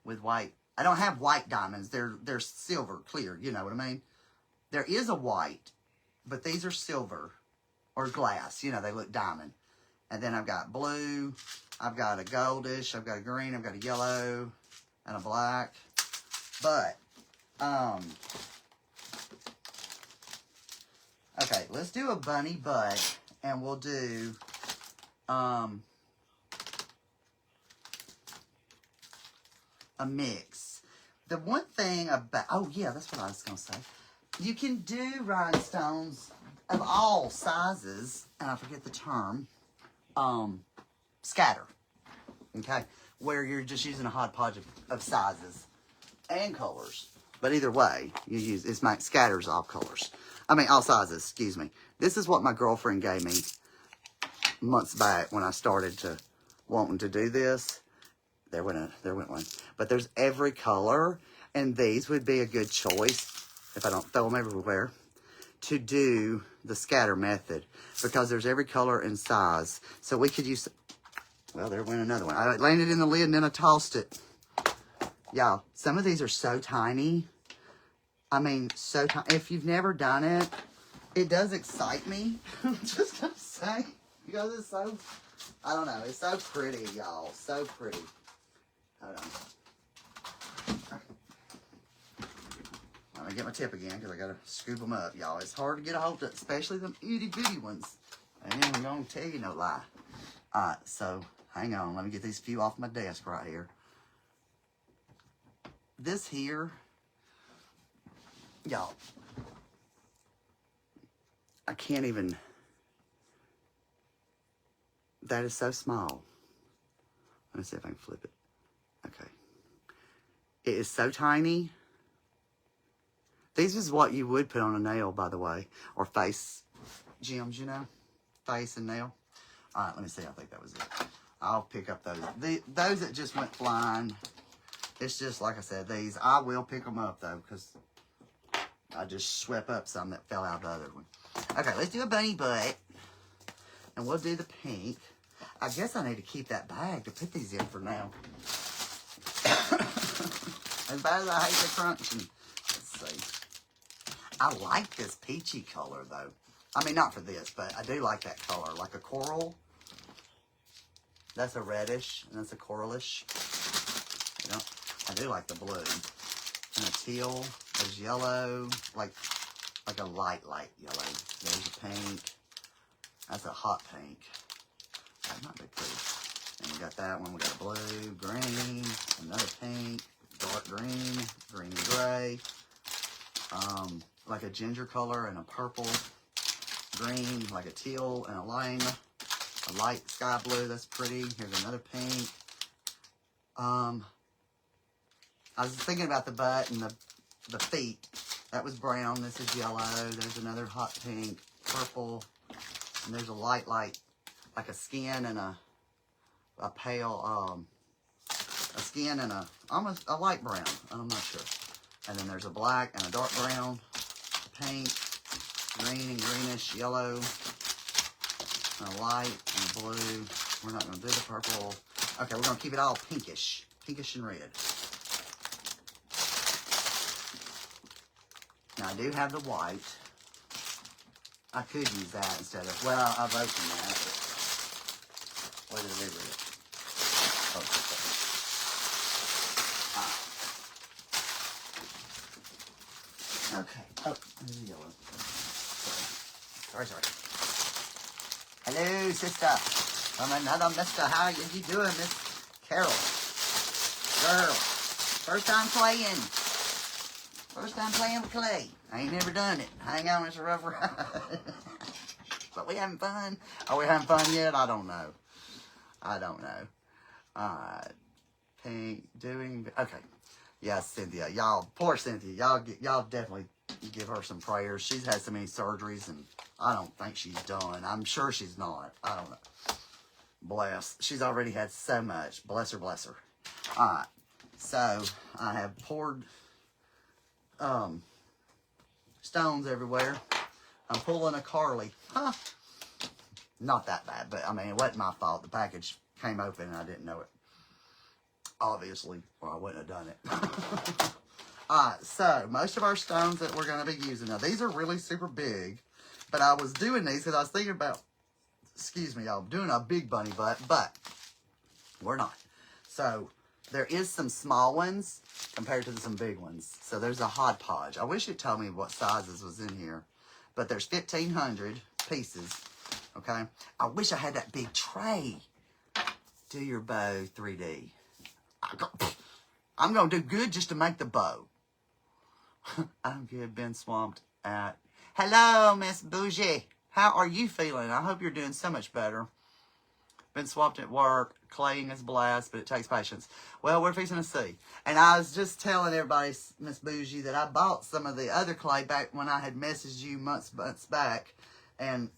with white. I don't have white diamonds. They're silver, clear. You know what I mean? There is a white, but these are silver or glass. You know, they look diamond. And then I've got blue. I've got a goldish. I've got a green. I've got a yellow and a black. But, okay, let's do a bunny butt, and we'll do, a mix. The one thing about, oh yeah, that's what I was going to say. You can do rhinestones of all sizes, and I forget the term, scatter, okay? Where you're just using a hodgepodge of sizes and colors. But either way, you use, it's my scatters all colors. I mean, all sizes, excuse me. This is what my girlfriend gave me months back when I started to wanting to do this. There went one. But there's every color, and these would be a good choice, if I don't throw them everywhere, to do the scatter method, because there's every color and size. So we could use, well, there went another one. I landed in the lid and then I tossed it. Y'all, some of these are so tiny. I mean, so tiny. If you've never done it, it does excite me. I'm just going to say, because it's so, I don't know, it's so pretty, y'all. So pretty. Hold on. I'm going to get my tip again because I got to scoop them up, y'all. It's hard to get a hold of, especially them itty-bitty ones. And I'm going to tell you no lie. Alright, so hang on. Let me get these few off my desk right here. This here, y'all, I can't even, that is so small. Let me see if I can flip it. Okay. It is so tiny. These is what you would put on a nail, by the way. Or face gems, you know. Face and nail. Alright, let me see. I think that was it. I'll pick up those. Those that just went flying. It's just, like I said, these. I will pick them up, though, because I just swept up some that fell out of the other one. Okay, let's do a bunny butt. And we'll do the pink. I guess I need to keep that bag to put these in for now. As bad as I hate the crunching. Let's see. I like this peachy color, though. I mean, not for this, but I do like that color. Like a coral. That's a reddish, and that's a coralish. You know, I do like the blue. And a teal. There's yellow. Like a light yellow. There's a pink. That's a hot pink. That might be pretty. And we got that one. We got a blue, green, another pink, dark green, green and gray. Like a ginger color and a purple, green, like a teal and a lime, a light sky blue. That's pretty. Here's another pink. I was thinking about the butt and the feet. That was brown. This is yellow. There's another hot pink, purple, and there's a light, like a skin and a pale, a skin and almost a light brown. I'm not sure. And then there's a black and a dark brown, pink, green and greenish, yellow, and a light and a blue. We're not going to do the purple. Okay, we're going to keep it all pinkish and red. Now I do have the white. I could use that instead of, well, I've opened that, but what did it read? Oh, okay. Oh, there's the yellow. Sorry. Hello, sister. I'm another mister. How you doing, Miss Carol? Girl. First time playing with clay. I ain't never done it. Hang on, it's a rough ride. But we having fun. Are we having fun yet? I don't know. Alright. Pink, okay. Yeah, Cynthia. Y'all, poor Cynthia. Y'all definitely give her some prayers. She's had so many surgeries, and I don't think she's done. I'm sure she's not. I don't know. Bless. She's already had so much. Bless her. Alright. So, I have poured stones everywhere. I'm pulling a Carly. Huh. Not that bad, but I mean, it wasn't my fault. The package came open and I didn't know it. Obviously, or I wouldn't have done it. Alright, so most of our stones that we're going to be using. Now, these are really super big, but I was doing these because I was thinking about, excuse me, y'all, doing a big bunny butt, but we're not. So, there is some small ones compared to some big ones. So, there's a hodgepodge. I wish it told me what sizes was in here, but there's 1,500 pieces, okay? I wish I had that big tray. Do your bow 3D. I'm going to do good just to make the bow. I'm good. Been swamped at... Hello, Miss Bougie. How are you feeling? I hope you're doing so much better. Been swamped at work. Claying is blast, but it takes patience. Well, we're fixing to see. And I was just telling everybody, Miss Bougie, that I bought some of the other clay back when I had messaged you months back. And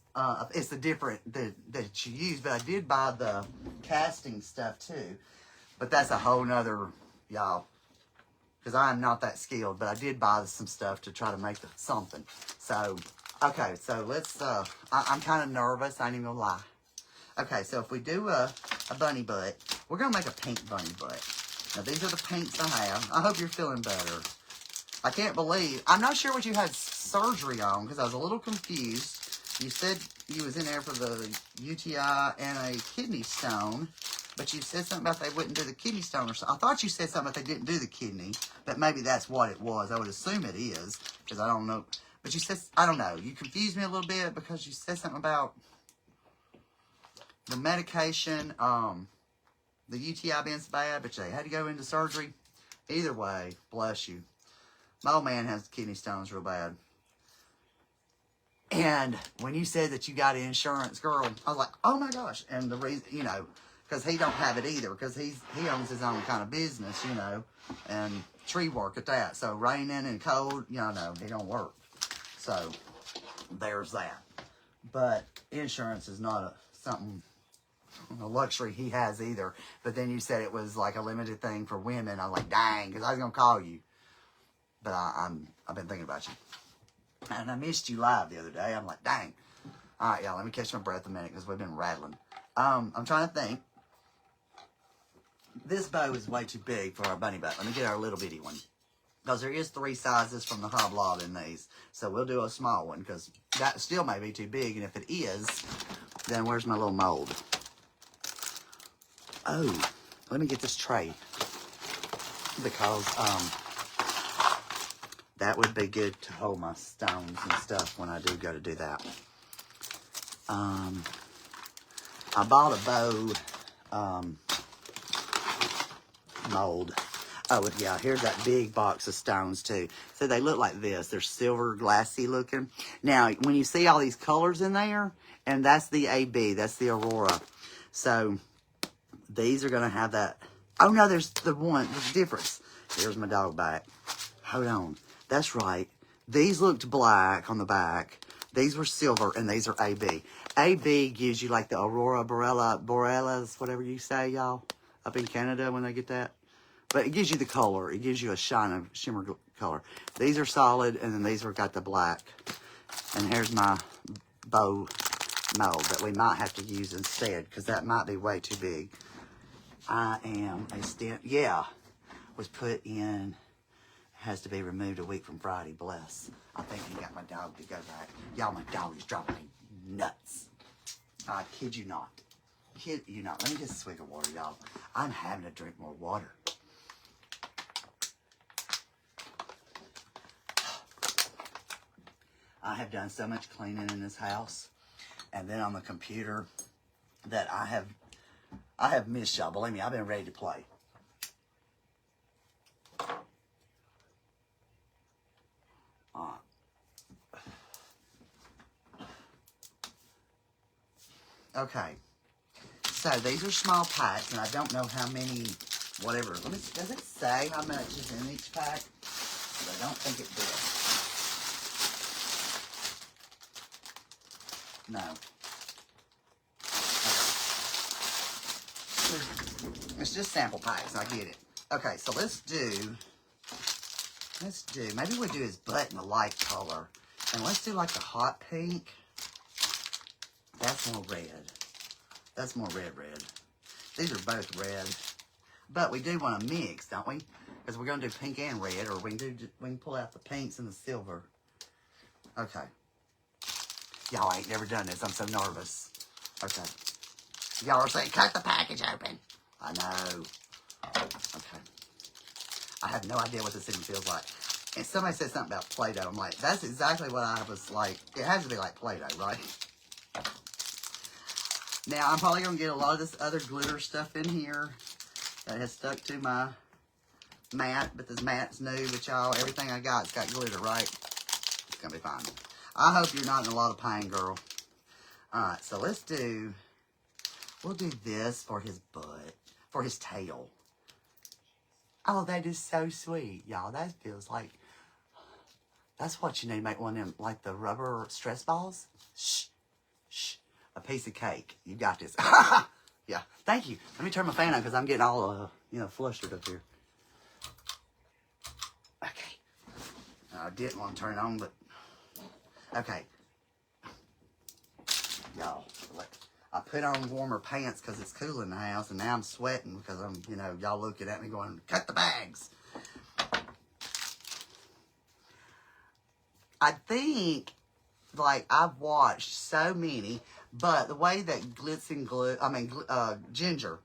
it's the different that you use. But I did buy the casting stuff too. But that's a whole nother, y'all. Because I am not that skilled. But I did buy some stuff to try to make something. So, okay. So let's, I'm kind of nervous. I ain't even gonna lie. Okay, so if we do a bunny butt, we're going to make a pink bunny butt. Now, these are the pinks I have. I hope you're feeling better. I can't believe, I'm not sure what you had surgery on because I was a little confused. You said you was in there for the UTI and a kidney stone, but you said something about they wouldn't do the kidney stone or something. I thought you said something about they didn't do the kidney, but maybe that's what it was. I would assume it is because I don't know. But you said, I don't know. You confused me a little bit because you said something about the medication, the UTI being so bad, but they had to go into surgery. Either way, bless you. My old man has kidney stones real bad. And when you said that you got insurance, girl, I was like, oh my gosh. And the reason, you know, because he don't have it either, because he owns his own kind of business, you know, and tree work at that. So raining and cold, you know, he don't work. So there's that. But insurance is not something, a luxury he has either. But then you said it was like a limited thing for women. I'm like, dang, because I was going to call you. But I've been thinking about you. And I missed you live the other day. I'm like, dang. All right, y'all, let me catch my breath a minute because we've been rattling. I'm trying to think. This bow is way too big for our bunny bow. Let me get our little bitty one. Because there is 3 sizes from the Hoblob in these. So we'll do a small one because that still may be too big. And if it is, then where's my little mold? Oh, let me get this tray. Because that would be good to hold my stones and stuff when I do go to do that. I bought a bow mold. Oh, yeah, here's that big box of stones, too. So they look like this. They're silver, glassy looking. Now, when you see all these colors in there, and that's the AB, that's the Aurora. So, these are going to have that. Oh, no, there's the difference. Here's my dog back. Hold on. That's right. These looked black on the back. These were silver, and these are AB. AB gives you, like, the Aurora Borealis, whatever you say, y'all, up in Canada when they get that. But it gives you the color. It gives you a shine of shimmer color. These are solid, and then these are got the black. And here's my bow mold that we might have to use instead, because that might be way too big. I am a stent. Yeah, was put in. Has to be removed a week from Friday. Bless. I think he got my dog to go back. Y'all, my dog is dropping me nuts. I kid you not. Kid you not. Let me get a swig of water, y'all. I'm having to drink more water. I have done so much cleaning in this house, and then on the computer, that I have missed y'all. Believe me, I've been ready to play. Okay, so these are small packs, and I don't know how many, whatever. Does it say how much is in each pack? But I don't think it does. No. Okay. It's just sample packs, I get it. Okay, so let's do, maybe we'll do his butt in a light color. And let's do like the hot pink. That's more red. That's more red. These are both red. But we do want to mix, don't we? Because we're going to do pink and red, or we can pull out the pinks and the silver. Okay. Y'all ain't never done this. I'm so nervous. Okay. Y'all are saying, cut the package open. I know. Okay. I have no idea what this even feels like. And somebody said something about Play-Doh. I'm like, that's exactly what I was like. It has to be like Play-Doh, right? Now, I'm probably going to get a lot of this other glitter stuff in here that has stuck to my matte, but this matte's new, but y'all, everything I got's got glitter, right? It's gonna be fine. I hope you're not in a lot of pain, girl. Alright, so we'll do this for his butt, for his tail. Oh, that is so sweet, y'all. That feels like, that's what you need to make one of them, like the rubber stress balls. Shh, shh, a piece of cake. You got this. Yeah, thank you. Let me turn my fan on because I'm getting all, flustered up here. Okay. I didn't want to turn it on, but, okay. Y'all, I put on warmer pants because it's cool in the house, and now I'm sweating because I'm, y'all looking at me going, cut the bags. I think, like, I've watched so many, but the way that Ginger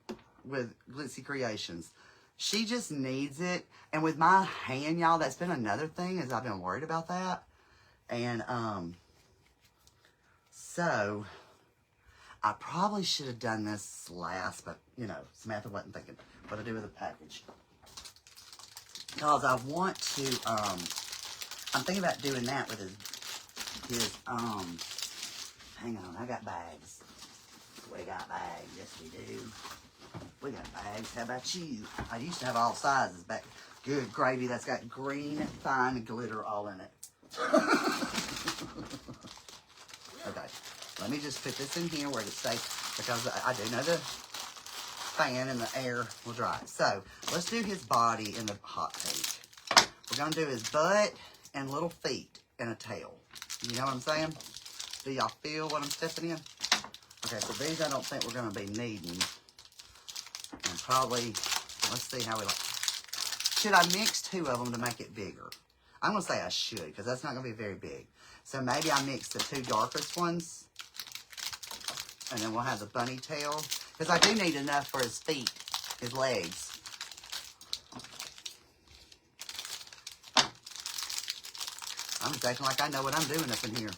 with Glitzy Creations, she just needs it. And with my hand, y'all, that's been another thing, is I've been worried about that. And, so, I probably should have done this last, but, Samantha wasn't thinking what to do with the package. Because I want to, I'm thinking about doing that with his hang on, I got bags. We got bags, yes we do. We got bags, how about you? I used to have all sizes back. Good gravy, that's got green, fine glitter all in it. Okay, let me just put this in here where it's safe, because I do know the fan and the air will dry it. So, let's do his body in the hot pink. We're going to do his butt and little feet and a tail. You know what I'm saying? Do y'all feel what I'm stepping in? Okay, so these I don't think we're going to be needing. And probably, let's see how we like. Should I mix two of them to make it bigger? I'm going to say I should, because that's not going to be very big. So maybe I mix the two darkest ones. And then we'll have the bunny tail. Because I do need enough for his feet, his legs. I'm just acting like I know what I'm doing up in here.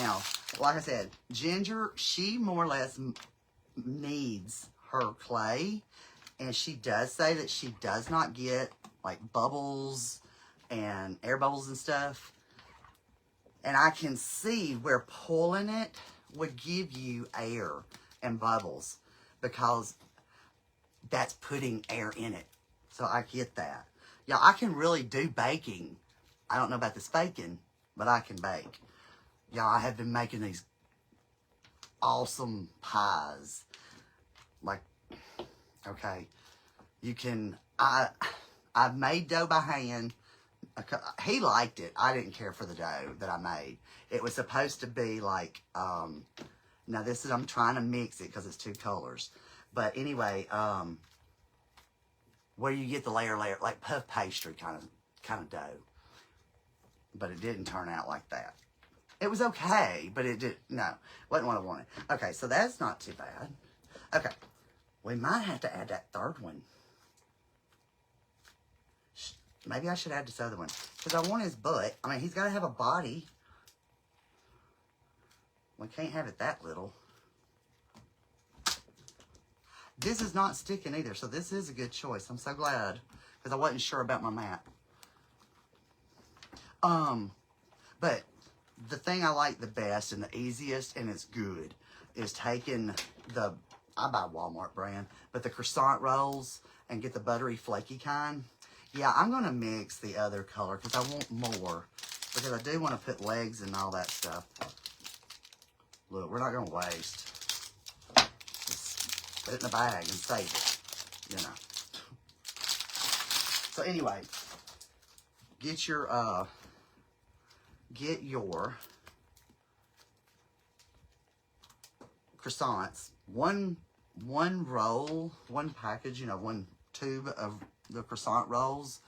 Now, like I said, Ginger, she more or less needs her clay. And she does say that she does not get, like, bubbles and air bubbles and stuff. And I can see where pulling it would give you air and bubbles. Because that's putting air in it. So I get that. Yeah, I can really do baking. I don't know about this baking, but I can bake. Y'all, I have been making these awesome pies. Like, okay, you can, I've made dough by hand. He liked it. I didn't care for the dough that I made. It was supposed to be like, now this is, I'm trying to mix it because it's two colors. But anyway, where you get the layer, like puff pastry kind of dough. But it didn't turn out like that. It was okay, but it wasn't what I wanted. Okay, so that's not too bad. Okay, we might have to add that third one. Maybe I should add this other one. Because I want his butt. I mean, he's got to have a body. We can't have it that little. This is not sticking either, so this is a good choice. I'm so glad. Because I wasn't sure about my mat. But the thing I like the best and the easiest, and it's good, is taking the, I buy Walmart brand, but the croissant rolls and get the buttery flaky kind. Yeah, I'm going to mix the other color because I want more. Because I do want to put legs and all that stuff. Look, we're not going to waste. Just put it in a bag and save it. You know. So anyway, get your croissants. One roll, one package, one tube of the croissant rolls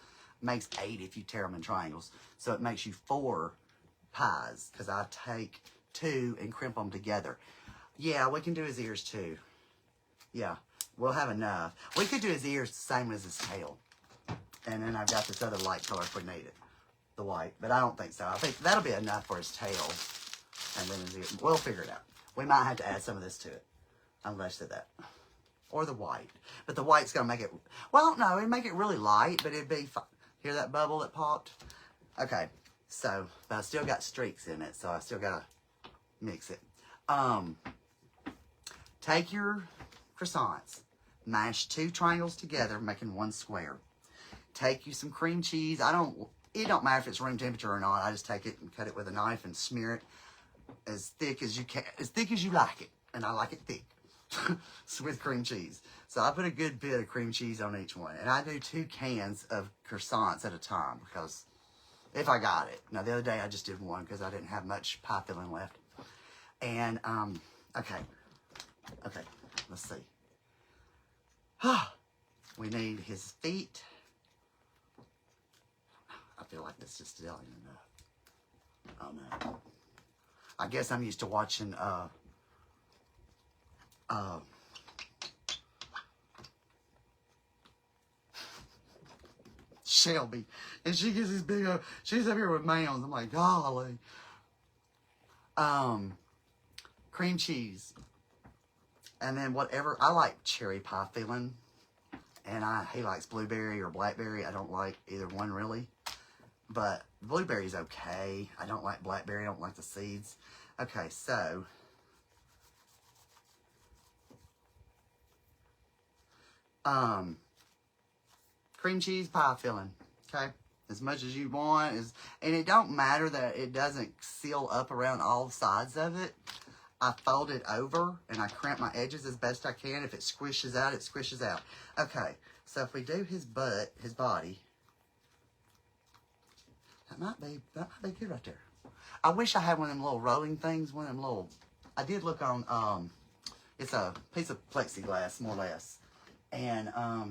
makes 8 if you tear them in triangles. So it makes you 4 pies because I take 2 and crimp them together. Yeah, we can do his ears too. Yeah, we'll have enough. We could do his ears the same as his tail. And then I've got this other light color if we need it. The white, but I don't think so. I think that'll be enough for his tail. And then his ears. We'll figure it out. We might have to add some of this to it. I'm glad you said that. or the white. But the white's going to make it, well, no, it'd make it really light, but it'd be fine. Hear that bubble that popped? Okay, so, but I still got streaks in it, so I still got to mix it. Take your croissants, mash 2 triangles together, making 1 square. Take you some cream cheese. It don't matter if it's room temperature or not. I just take it and cut it with a knife and smear it as thick as you can, as thick as you like it. And I like it thick with cream cheese. So I put a good bit of cream cheese on each one. And I do 2 cans of croissants at a time because if I got it. Now the other day I just did 1 because I didn't have much pie filling left. And, okay, let's see. We need his feet. I feel like that's just still enough. Oh no. I guess I'm used to watching Shelby, and she gets this big she's up here with mounds. I'm like, golly. Cream cheese, and then whatever. I like cherry pie filling, and he likes blueberry or blackberry. I don't like either one really. But blueberry's okay. I don't like blackberry. I don't like the seeds. Okay, so cream cheese pie filling. Okay, as much as you want and it don't matter that it doesn't seal up around all sides of it. I fold it over and I crimp my edges as best I can. If it squishes out, it squishes out. Okay, so if we do his butt, his body. That might be good right there. I wish I had one of them little rolling things, one of them little, I did look on, it's a piece of plexiglass, more or less. And, I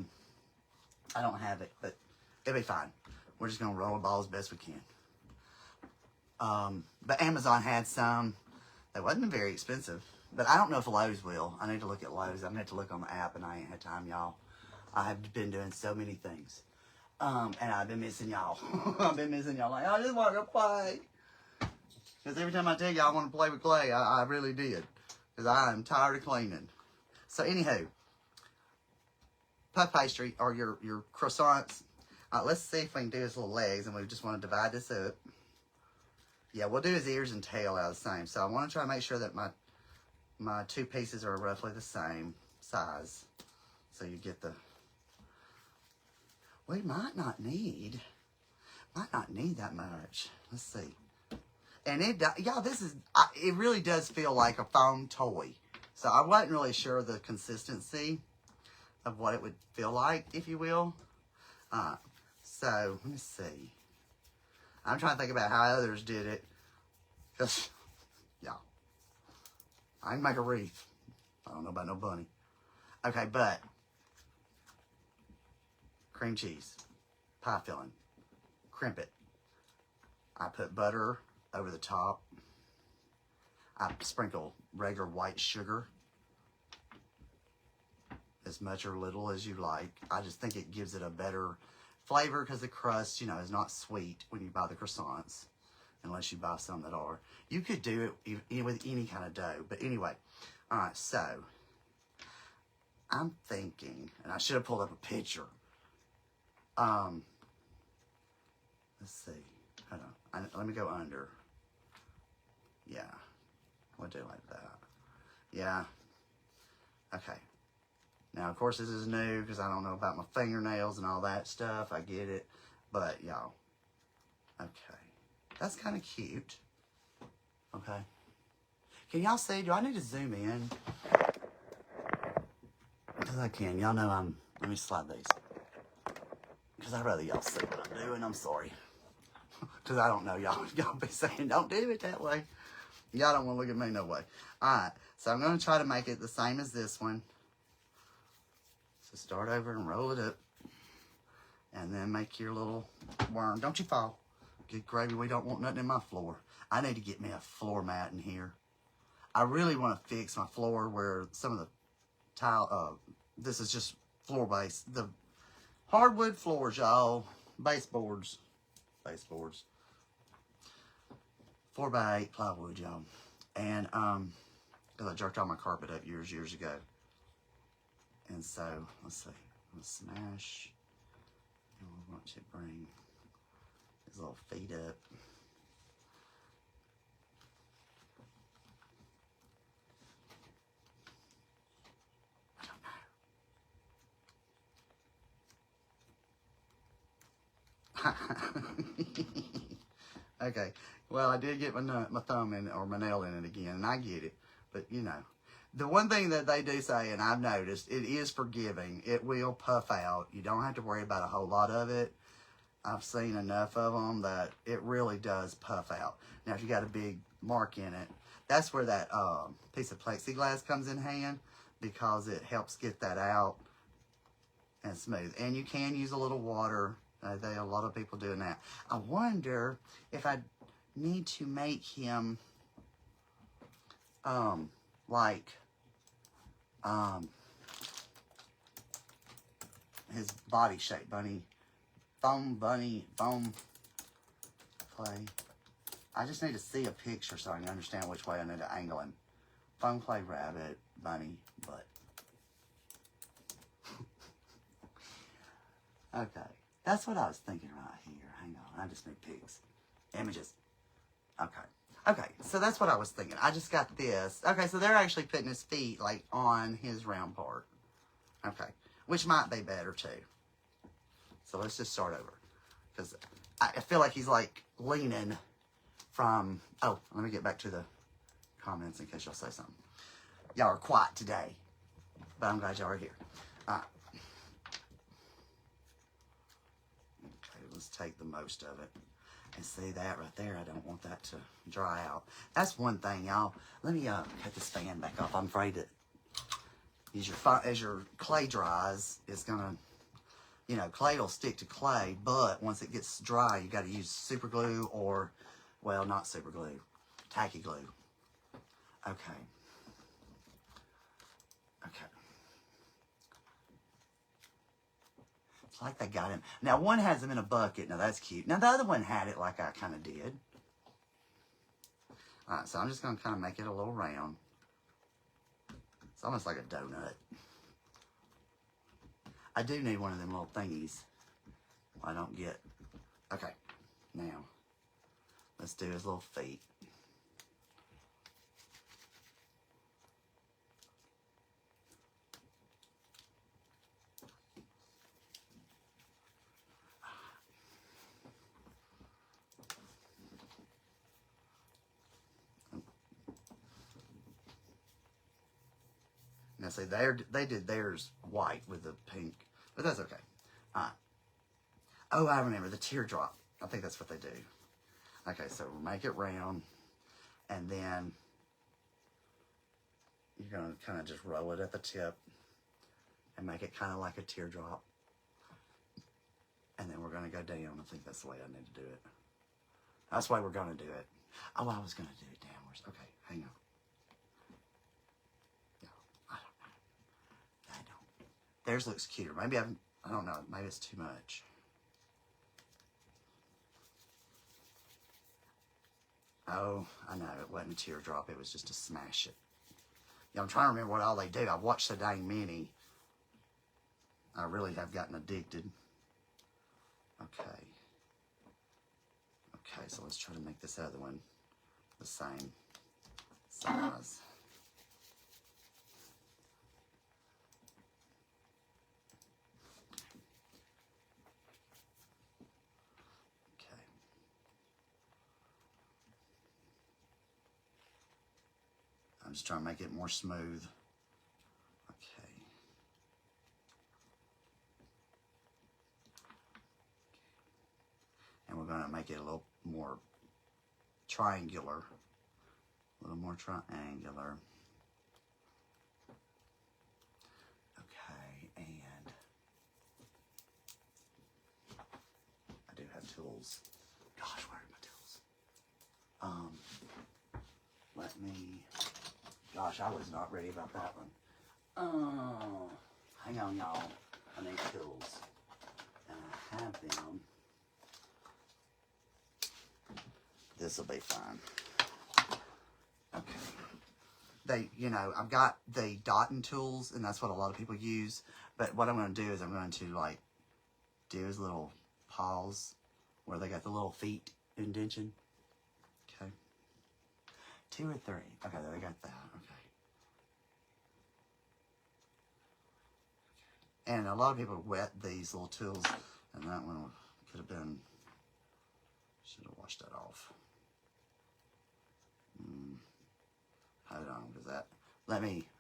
don't have it, but it'll be fine. We're just going to roll a ball as best we can. But Amazon had some. They wasn't very expensive, but I don't know if Lowe's will. I need to look at Lowe's. I'm going to have to look on the app, and I ain't had time, y'all. I have been doing so many things. And I've been missing y'all. I've been missing y'all. Like, I just want to play. Because every time I tell you I want to play with clay, I really did. Because I am tired of cleaning. So, anywho. Puff pastry, or your croissants. Let's see if we can do his little legs. And we just want to divide this up. Yeah, we'll do his ears and tail out the same. So, I want to try to make sure that my 2 pieces are roughly the same size. So, you get the... We might not need that much. Let's see. And y'all, it really does feel like a foam toy. So I wasn't really sure of the consistency of what it would feel like, if you will. So let me see. I'm trying to think about how others did it. Cause, y'all, I can make a wreath. I don't know about no bunny. Okay, but cream cheese, pie filling, crimp it. I put butter over the top. I sprinkle regular white sugar, as much or little as you like. I just think it gives it a better flavor because the crust, is not sweet when you buy the croissants, unless you buy some that are. You could do it with any kind of dough, but anyway. All right, so I'm thinking, and I should have pulled up a picture. Let's see. Hold on. Let me go under. Yeah. We'll do like that. Yeah. Okay. Now, of course, this is new because I don't know about my fingernails and all that stuff. I get it. But, y'all. Okay. That's kind of cute. Okay. Can y'all see? Do I need to zoom in? Because I can. Y'all know let me slide these. Because I'd rather y'all see what I'm doing. I'm sorry. Because I don't know. Y'all be saying, don't do it that way. Y'all don't want to look at me no way. Alright. So I'm going to try to make it the same as this one. So start over and roll it up. And then make your little worm. Don't you fall. Good gravy. We don't want nothing in my floor. I need to get me a floor mat in here. I really want to fix my floor where some of the tile, this is just floor base. The hardwood floors, y'all. Baseboards. 4x8 plywood, y'all. And, because I jerked all my carpet up years ago. And so, let's see. I'm going to smash. And we want to bring his little feet up. Okay, well, I did get my thumb in, or my nail in it again, and I get it. But, you know, the one thing that they do say, and I've noticed, it is forgiving. It will puff out. You don't have to worry about a whole lot of it. I've seen enough of them that it really does puff out. Now, if you got a big mark in it, that's where that piece of plexiglass comes in hand, because it helps get that out and smooth. And you can use a little water. A lot of people doing that. I wonder if I need to make him his body shape, foam clay. I just need to see a picture so I can understand which way I need to angle him. Foam clay rabbit, bunny, butt. Okay, that's what I was thinking right here. Hang on, I just need pigs. Images. Okay, so that's what I was thinking. I just got this. Okay, so they're actually putting his feet, like, on his round part. Okay, which might be better, too. So let's just start over. Because I feel like he's, like, leaning from... Oh, let me get back to the comments in case y'all say something. Y'all are quiet today. But I'm glad y'all are here. All right. Okay, let's take the most of it. And see that right there, I don't want that to dry out. That's one thing, y'all. Let me cut this fan back off. I'm afraid that as your clay dries, it's gonna, you know, clay will stick to clay, but once it gets dry, you gotta use super glue or, well, not super glue, tacky glue. Okay. It's like they got him. Now, one has him in a bucket. Now, that's cute. Now, the other one had it like I kind of did. All right, so I'm just going to kind of make it a little round. It's almost like a donut. I do need one of them little thingies. I don't get... Okay, now, let's do his little feet. Now, see, they did theirs white with the pink, but that's okay. All right. Oh, I remember, the teardrop. I think that's what they do. Okay, so we'll make it round, and then you're going to kind of just roll it at the tip and make it kind of like a teardrop. And then we're going to go down. I think that's the way I need to do it. That's the way we're going to do it. Oh, I was going to do it downwards. Okay, hang on. Theirs looks cuter. Maybe I don't know. Maybe it's too much. Oh, I know. It wasn't a teardrop. It was just to smash it. Yeah, I'm trying to remember what all they do. I've watched so dang many. I really have gotten addicted. Okay. Okay, so let's try to make this other one the same size. I'm just trying to make it more smooth. Okay. And we're going to make it a little more triangular. A little more triangular. Okay, and I do have tools. Gosh, where are my tools? Let me... Gosh, I was not ready about that one. Oh, hang on, y'all. I need tools. And I have them. This will be fine. Okay. you know, I've got the dotting tools, and that's what a lot of people use. But what I'm going to do is I'm going to, like, do his little paws where they got the little feet indention. Okay. 2 or 3. Okay, they got that. Okay. And a lot of people wet these little tools, and that one could have been, should have washed that off. Hold on, because that,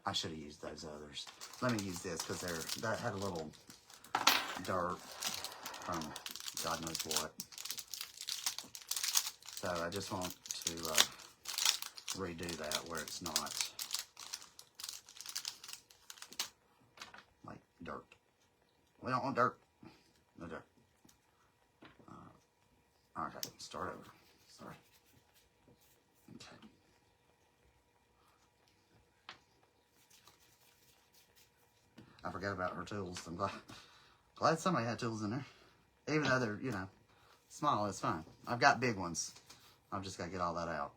I should have used those others. Let me use this, because that had a little dirt from God knows what. So I just want to redo that where it's not like dirt. We don't want dirt. No dirt. Okay, start over. Sorry. Okay. I forgot about her tools. I'm glad somebody had tools in there. Even though they're, you know, small, it's fine. I've got big ones. I've just got to get all that out.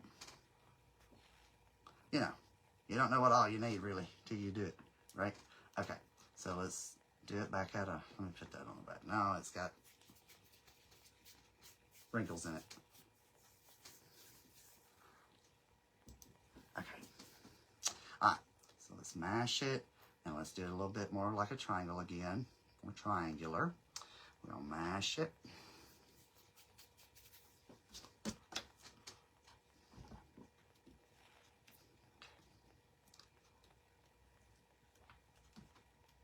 You know, you don't know what all you need, really, till you do it, right? Okay, so let's do it back out of, let me put that on the back. No, it's got wrinkles in it. Okay. Alright, so let's mash it, and let's do it a little bit more like a triangle again. More triangular. We're going to mash it.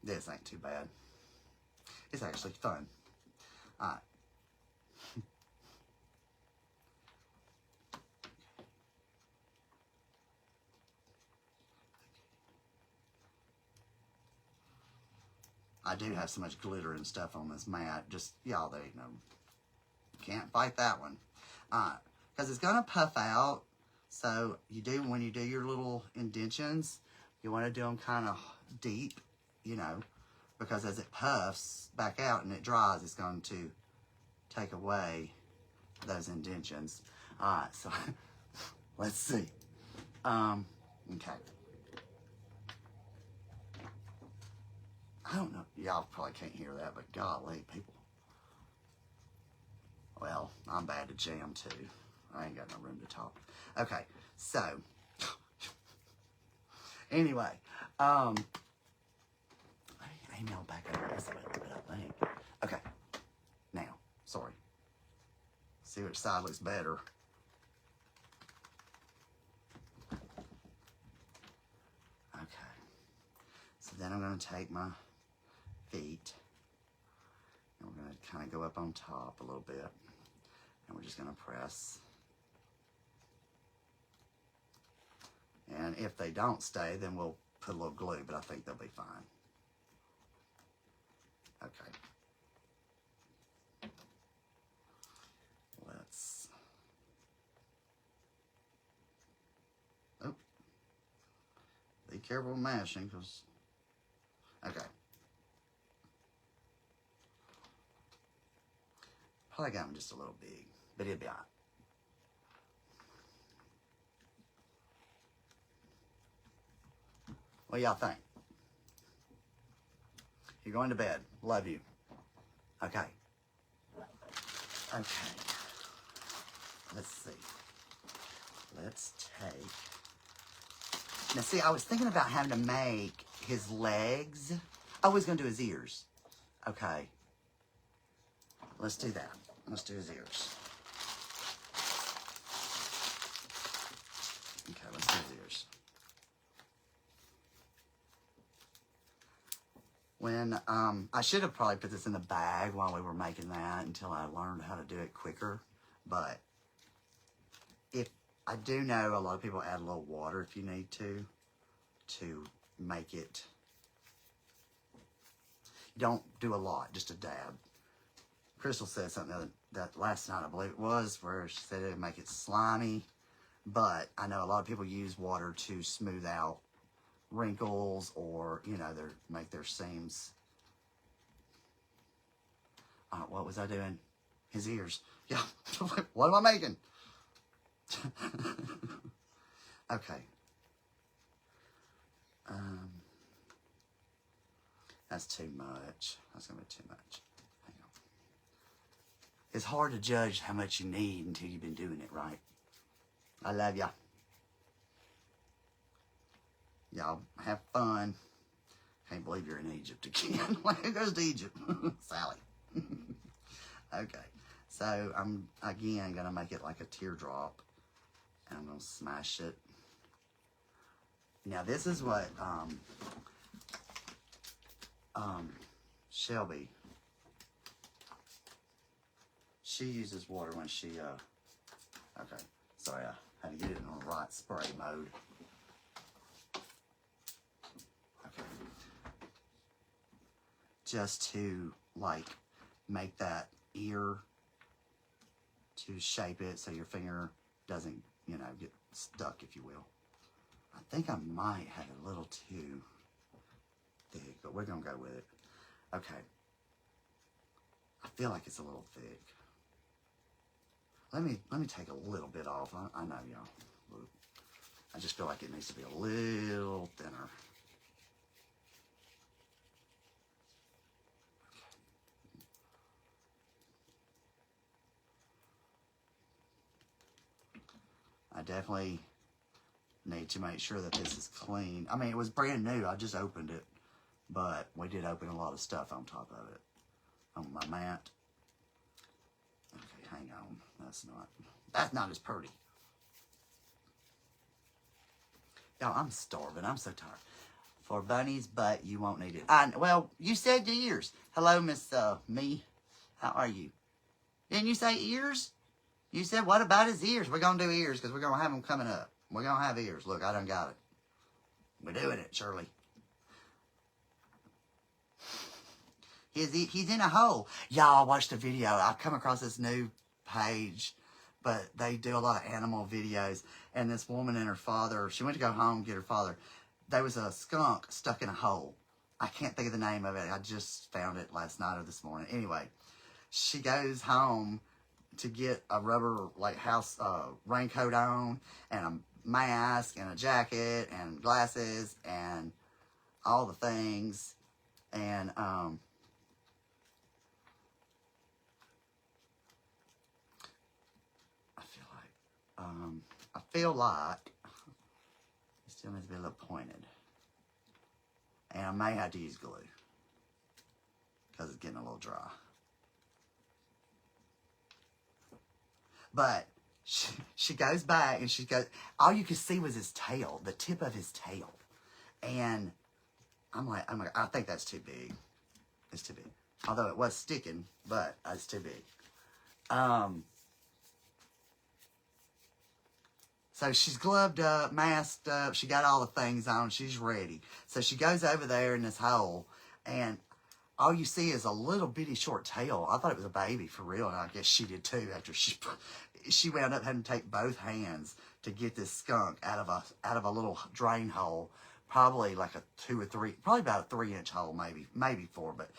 This ain't too bad. It's actually fun. Alright. I do have so much glitter and stuff on this mat. Just, y'all, there you know. Can't fight that one. Because it's going to puff out. So, when you do your little indentions, you want to do them kind of deep, you know. Because as it puffs back out and it dries, it's going to take away those indentions. Alright, so, let's see. Okay. I don't know. Y'all probably can't hear that, but golly, people. Well, I'm bad to jam, too. I ain't got no room to talk. Okay, so. Anyway. Let me email back over this way a little bit, I think. Okay. Now, sorry. See which side looks better. Okay. So then I'm going to take my feet, and we're going to kind of go up on top a little bit, and we're just going to press, and if they don't stay, then we'll put a little glue, but I think they'll be fine. Okay, let's, oh, be careful mashing, because, okay. Probably got them just a little big, but it'll be all right. What do y'all think? You're going to bed. Love you. Okay. Okay. Let's see. Let's take... Now, see, I was thinking about having to make his legs. I was going to do his ears. Okay. Let's do that. Let's do his ears. Okay, let's do his ears. When, I should have probably put this in the bag while we were making that until I learned how to do it quicker. But, I do know a lot of people add a little water if you need to make it. Don't do a lot, just a dab. Crystal said something that last night, I believe it was, where she said it would make it slimy. But I know a lot of people use water to smooth out wrinkles or, you know, make their seams. What was I doing? His ears. Yeah. What am I making? Okay. That's too much. That's going to be too much. Hang on. It's hard to judge how much you need until you've been doing it, right? I love ya. Y'all have fun. Can't believe you're in Egypt again. Who goes to Egypt? Sally. Okay. So I'm, again, going to make it like a teardrop. And I'm going to smash it. Now, this is what Shelby, she uses water when she, okay, sorry, I had to get it in the right spray mode. Okay. Just to, like, make that ear, to shape it so your finger doesn't, you know, get stuck, if you will. I think I might have it a little too thick, but we're going to go with it. Okay. I feel like it's a little thick. Let me take a little bit off. I know, y'all. I just feel like it needs to be a little thinner. I definitely need to make sure that this is clean. I mean, it was brand new. I just opened it. But we did open a lot of stuff on top of it. On my mat. Okay, hang on. That's not as pretty. Y'all, I'm starving. I'm so tired. For bunnies, but you won't need it. Well, you said the ears. Hello, Miss Me. How are you? Didn't you say ears? You said, what about his ears? We're going to do ears because we're going to have them coming up. We're going to have ears. Look, I done got it. We're doing it, Shirley. He's in a hole. Y'all watched a video. I've come across this new page, but they do a lot of animal videos. And this woman and her father, she went to go home, get her father. There was a skunk stuck in a hole. I can't think of the name of it. I just found it last night or this morning. Anyway, she goes home to get a rubber, like, house raincoat on, and a mask, and a jacket, and glasses, and all the things. And, I feel like it still needs to be a little pointed. And I may have to use glue because it's getting a little dry. But she goes back and she goes, all you could see was his tail, the tip of his tail. And I'm like, I think that's too big. It's too big. Although it was sticking, but it's too big. So she's gloved up, masked up. She got all the things on. She's ready. So she goes over there in this hole, and all you see is a little bitty short tail. I thought it was a baby for real, and I guess she did too. After she wound up having to take both hands to get this skunk out of a little drain hole, probably like a 2 or 3, probably about a 3-inch hole, maybe 4. But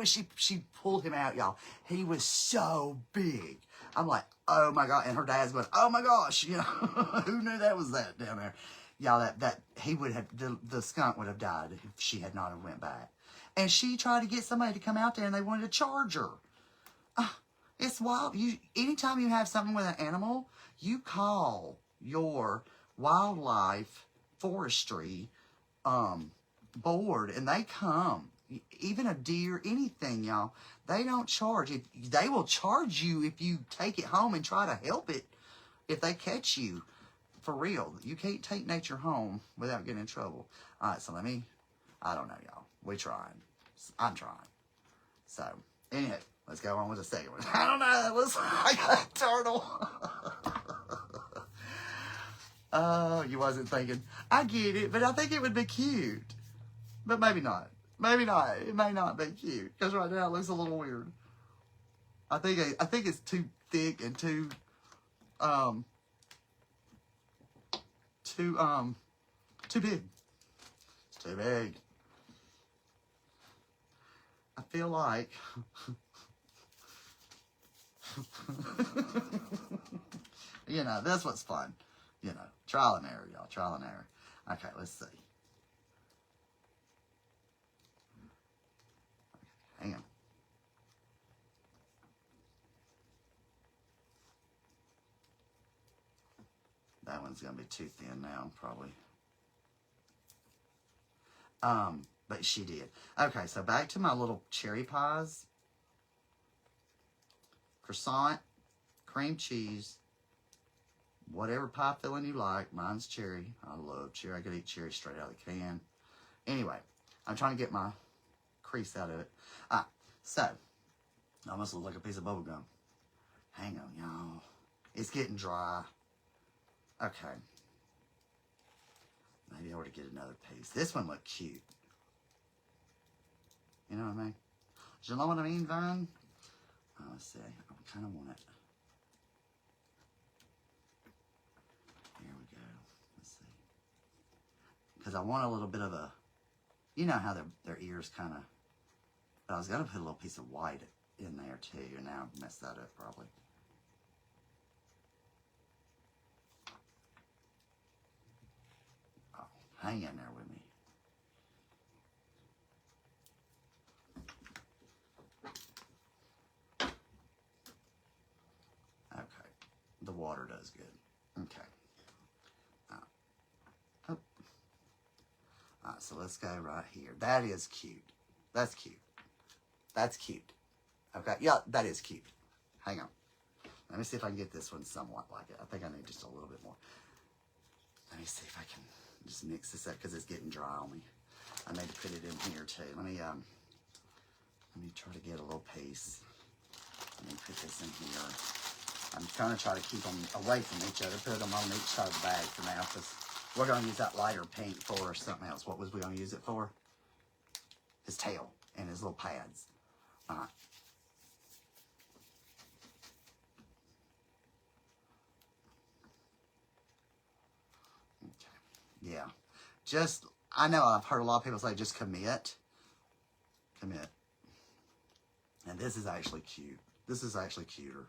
she pulled him out, y'all. He was so big. I'm like, oh my God. And her dad's going, oh my gosh, you know, who knew that was that down there? Y'all, that he would have, the skunk would have died if she had not have went back. And she tried to get somebody to come out there and they wanted to charge her. It's wild. Anytime you have something with an animal, you call your wildlife forestry board and they come. Even a deer, anything, y'all, they don't charge. They will charge you if you take it home and try to help it. If they catch you, for real, you can't take nature home without getting in trouble. All right, so I don't know, y'all. We're trying. I'm trying. So, anyway, let's go on with the second one. I don't know. That was like a turtle. Oh, you wasn't thinking. I get it, but I think it would be cute. But maybe not. Maybe not. It may not be cute because right now it looks a little weird. I think it's too thick and too big. It's too big. I feel like you know, that's what's fun. You know, trial and error, y'all. Trial and error. Okay, let's see. That one's going to be too thin now, probably. But she did. Okay, so back to my little cherry pies. Croissant, cream cheese, whatever pie filling you like. Mine's cherry. I love cherry. I could eat cherry straight out of the can. Anyway, I'm trying to get my crease out of it. So, it almost looks like a piece of bubble gum. Hang on, y'all. It's getting dry. Okay. Maybe I ought to get another piece. This one looked cute. You know what I mean? Do you know what I mean, Vine? Oh, let's see. I kind of want it. Here we go. Let's see. Because I want a little bit of a... You know how their ears kind of... But I was going to put a little piece of white in there, too. And now I've messed that up, probably. Oh, hang in there with me. Okay. The water does good. Okay. Alright, so let's go right here. That is cute. That's cute. That's cute. Okay, yeah, that is cute. Hang on. Let me see if I can get this one somewhat like it. I think I need just a little bit more. Let me see if I can just mix this up because it's getting dry on me. I need to put it in here too. Let me try to get a little piece. Let me put this in here. I'm trying to try to keep them away from each other. Put them on each side of the bag for now because we're going to use that lighter pink for something else. What was we going to use it for? His tail and his little pads. All right. Okay. Yeah. Just, I know I've heard a lot of people say just commit. Commit. And this is actually cute. This is actually cuter.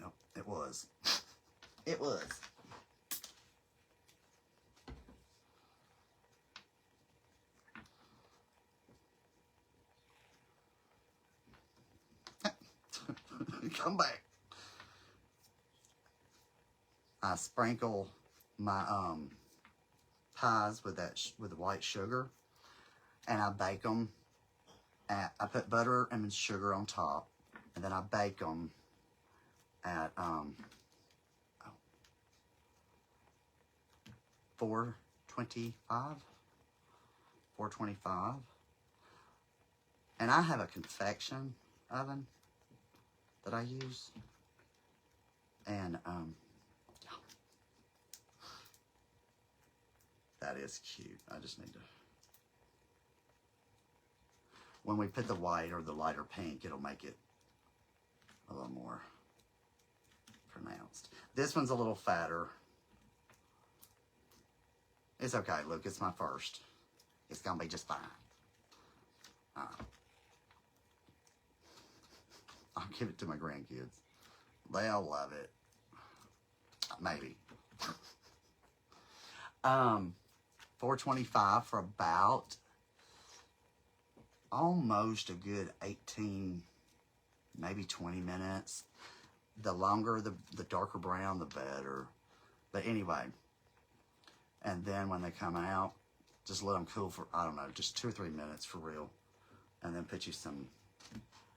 Well, it was. It was. Come back. I sprinkle my pies with with the white sugar, and I bake them. I put butter and sugar on top, and then I bake them at 425. And I have a convection oven that I use, and that is cute. I just need to, when we put the white or the lighter pink, it'll make it a little more pronounced. This one's a little fatter. It's okay, look, it's my first. It's gonna be just fine. I'll give it to my grandkids. They'll love it. Maybe. $4.25 for about almost a good 18, maybe 20 minutes. The longer, the darker brown, the better. But anyway, and then when they come out, just let them cool for, I don't know, just 2 or 3 minutes for real. And then put you some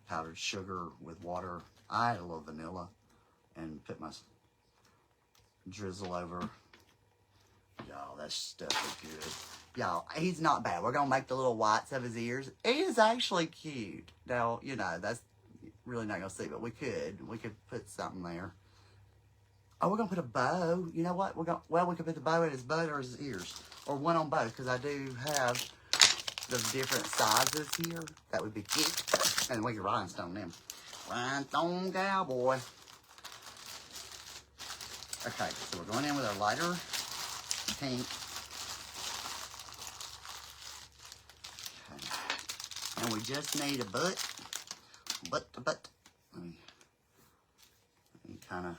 powdered sugar with water. I add a little vanilla and put my drizzle over. Y'all, that stuff is good. Y'all, he's not bad. We're going to make the little whites of his ears. He is actually cute. Now, you know, that's really not going to see, but we could put something there. Oh, we're going to put a bow. You know what? Well, we could put the bow in his butt or his ears. Or one on both, because I do have the different sizes here. That would be cute. And we can rhinestone them. Rhinestone cowboy. Okay, so we're going in with our lighter pink. Okay. And we just need a butt. Let me kind of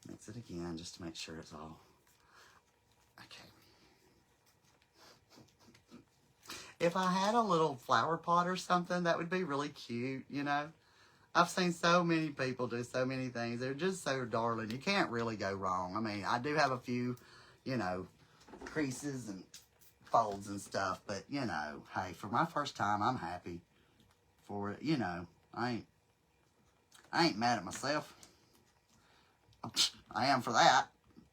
mix it again just to make sure it's all okay. if I had a little flower pot or something, that would be really cute, you know. I've seen so many people do so many things. They're just so darling. You can't really go wrong. I mean, I do have a few, you know, creases and folds and stuff, but, you know, hey, for my first time, I'm happy for it. You know, I ain't mad at myself. I am for that.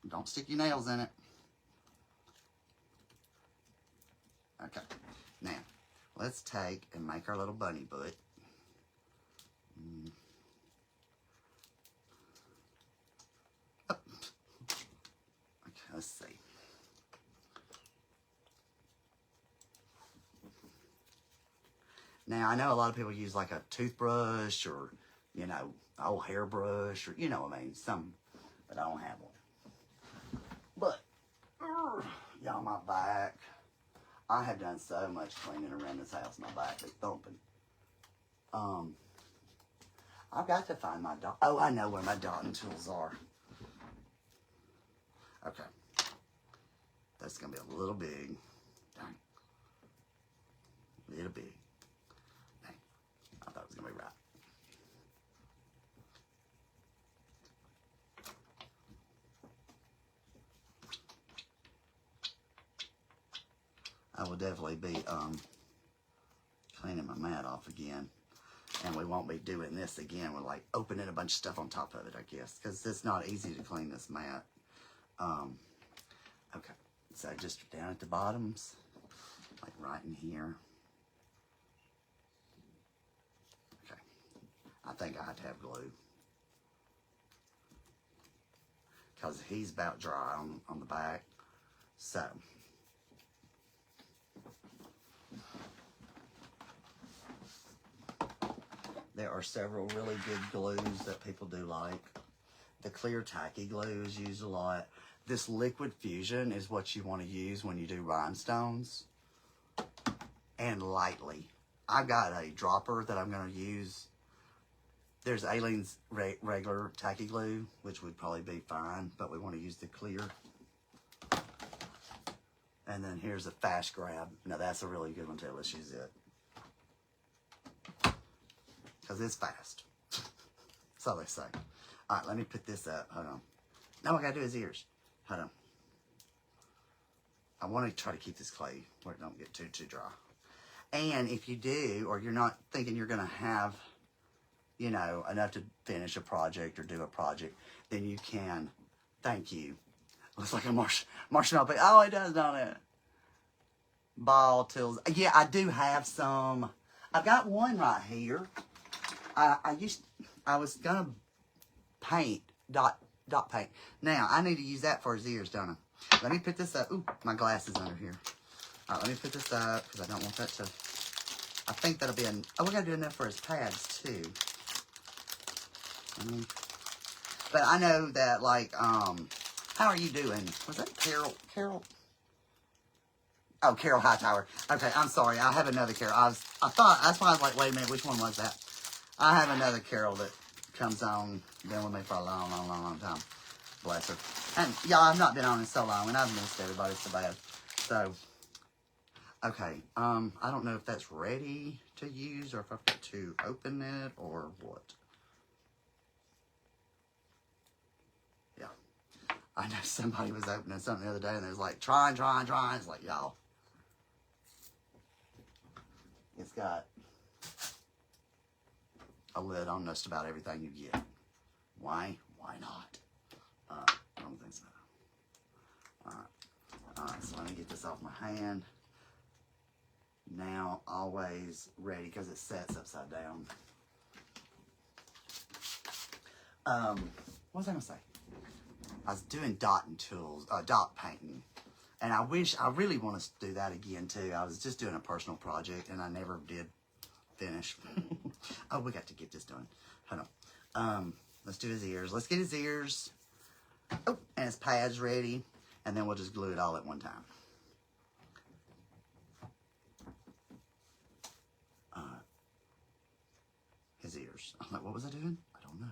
Don't stick your nails in it. Okay, now, let's take and make our little bunny butt. Oh. Okay, let's see. Now, I know a lot of people use like a toothbrush or, you know, old hairbrush or, you know what I mean, some, but I don't have one. But, y'all, my back. I have done so much cleaning around this house. My back is thumping. I've got to find my dot. Oh, I know where my dotting tools are. Okay. That's going to be a little big. Dang. A little big. Dang. I thought it was going to be right. I will definitely be cleaning my mat off again. And we won't be doing this again. We're like opening a bunch of stuff on top of it, I guess. Because it's not easy to clean this mat. Okay. So just down at the bottoms. Like right in here. Okay. I think I have to have glue. Because he's about dry on the back. So. There are several really good glues that people do like. The clear tacky glue is used a lot. This liquid fusion is what you want to use when you do rhinestones. And lightly. I've got a dropper that I'm going to use. There's Aileen's regular tacky glue, which would probably be fine, but we want to use the clear. And then here's a fast grab. Now that's a really good one too. Let's use it. Because it's fast. So they say. All right, let me put this up. Hold on. Now I got to do his ears. Hold on. I want to try to keep this clay where it don't get too dry. And if you do, or you're not thinking you're going to have, you know, enough to finish a project or do a project, then you can, thank you. Looks like a marshmallow. Oh, it does, don't it? Ball tools. Yeah, I do have some. I've got one right here. I was gonna paint, dot paint. Now, I need to use that for his ears, don't I? Let me put this up. Ooh, my glasses under here. All right, let me put this up, because I don't want that to, I think that'll be, oh, we gotta do enough for his pads, too. But I know that, like, how are you doing? Was that Carol? Oh, Carol Hightower. Okay, I'm sorry. I have another Carol. I thought, that's why I was like, wait a minute, which one was that? I have another Carol that comes on, been with me for a long time. Bless her. And, y'all, I've not been on in so long, and I've missed everybody so bad. So, okay, I don't know if that's ready to use, or if I've got to open it, or what. Yeah. I know somebody was opening something the other day, and they was like, trying. It's like, y'all. It's got a lid on just about everything you get. Why? Why not? I don't think so. Alright, so let me get this off my hand. Now, always ready, because it sets upside down. What was I going to say? I was doing dot painting. And I really want to do that again, too. I was just doing a personal project, and I never did finish. Oh, we got to get this done. Hold on. Let's do his ears. Let's get his ears. Oh, and his pads ready. And then we'll just glue it all at one time. His ears. I'm like, what was I doing? I don't know.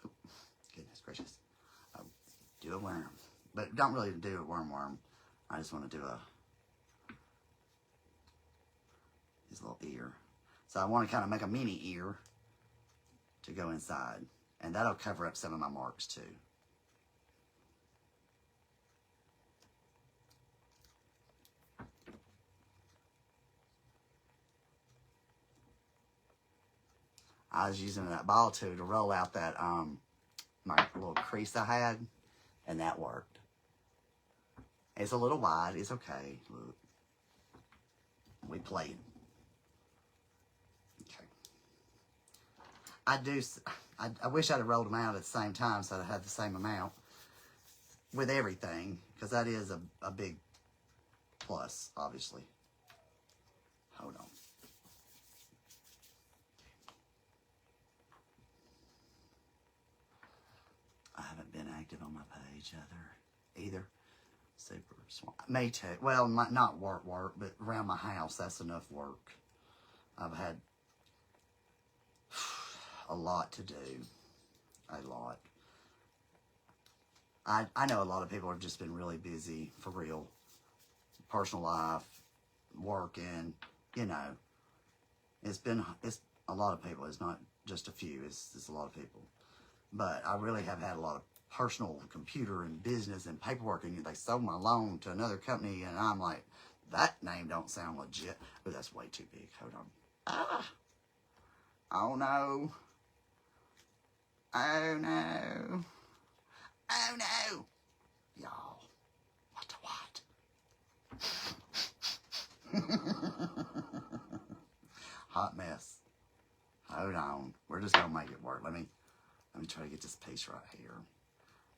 Oh, goodness gracious. Oh, do a worm. but don't really do a worm. I just want to do his little ear. So I want to kind of make a mini ear to go inside. And that'll cover up some of my marks too. I was using that ball tool to roll out that my little crease I had, and that worked. It's a little wide. It's okay. Look, we played. Okay. I wish I'd have rolled them out at the same time so I'd have the same amount with everything, because that is a big plus, obviously. Hold on. I haven't been active on my page either. Super smart. Me too. Well, not work, but around my house, that's enough work. I've had a lot to do. A lot. I know a lot of people have just been really busy, for real. Personal life, working, you know. It's a lot of people. It's not just a few. It's a lot of people. But I really have had a lot of personal computer and business and paperwork, and they sold my loan to another company, and I'm like, that name don't sound legit. Oh, that's way too big. Hold on. Ah! Oh, no. Oh, no. Oh, no. Y'all, what to what? Hot mess. Hold on. We're just going to make it work. Let me try to get this piece right here.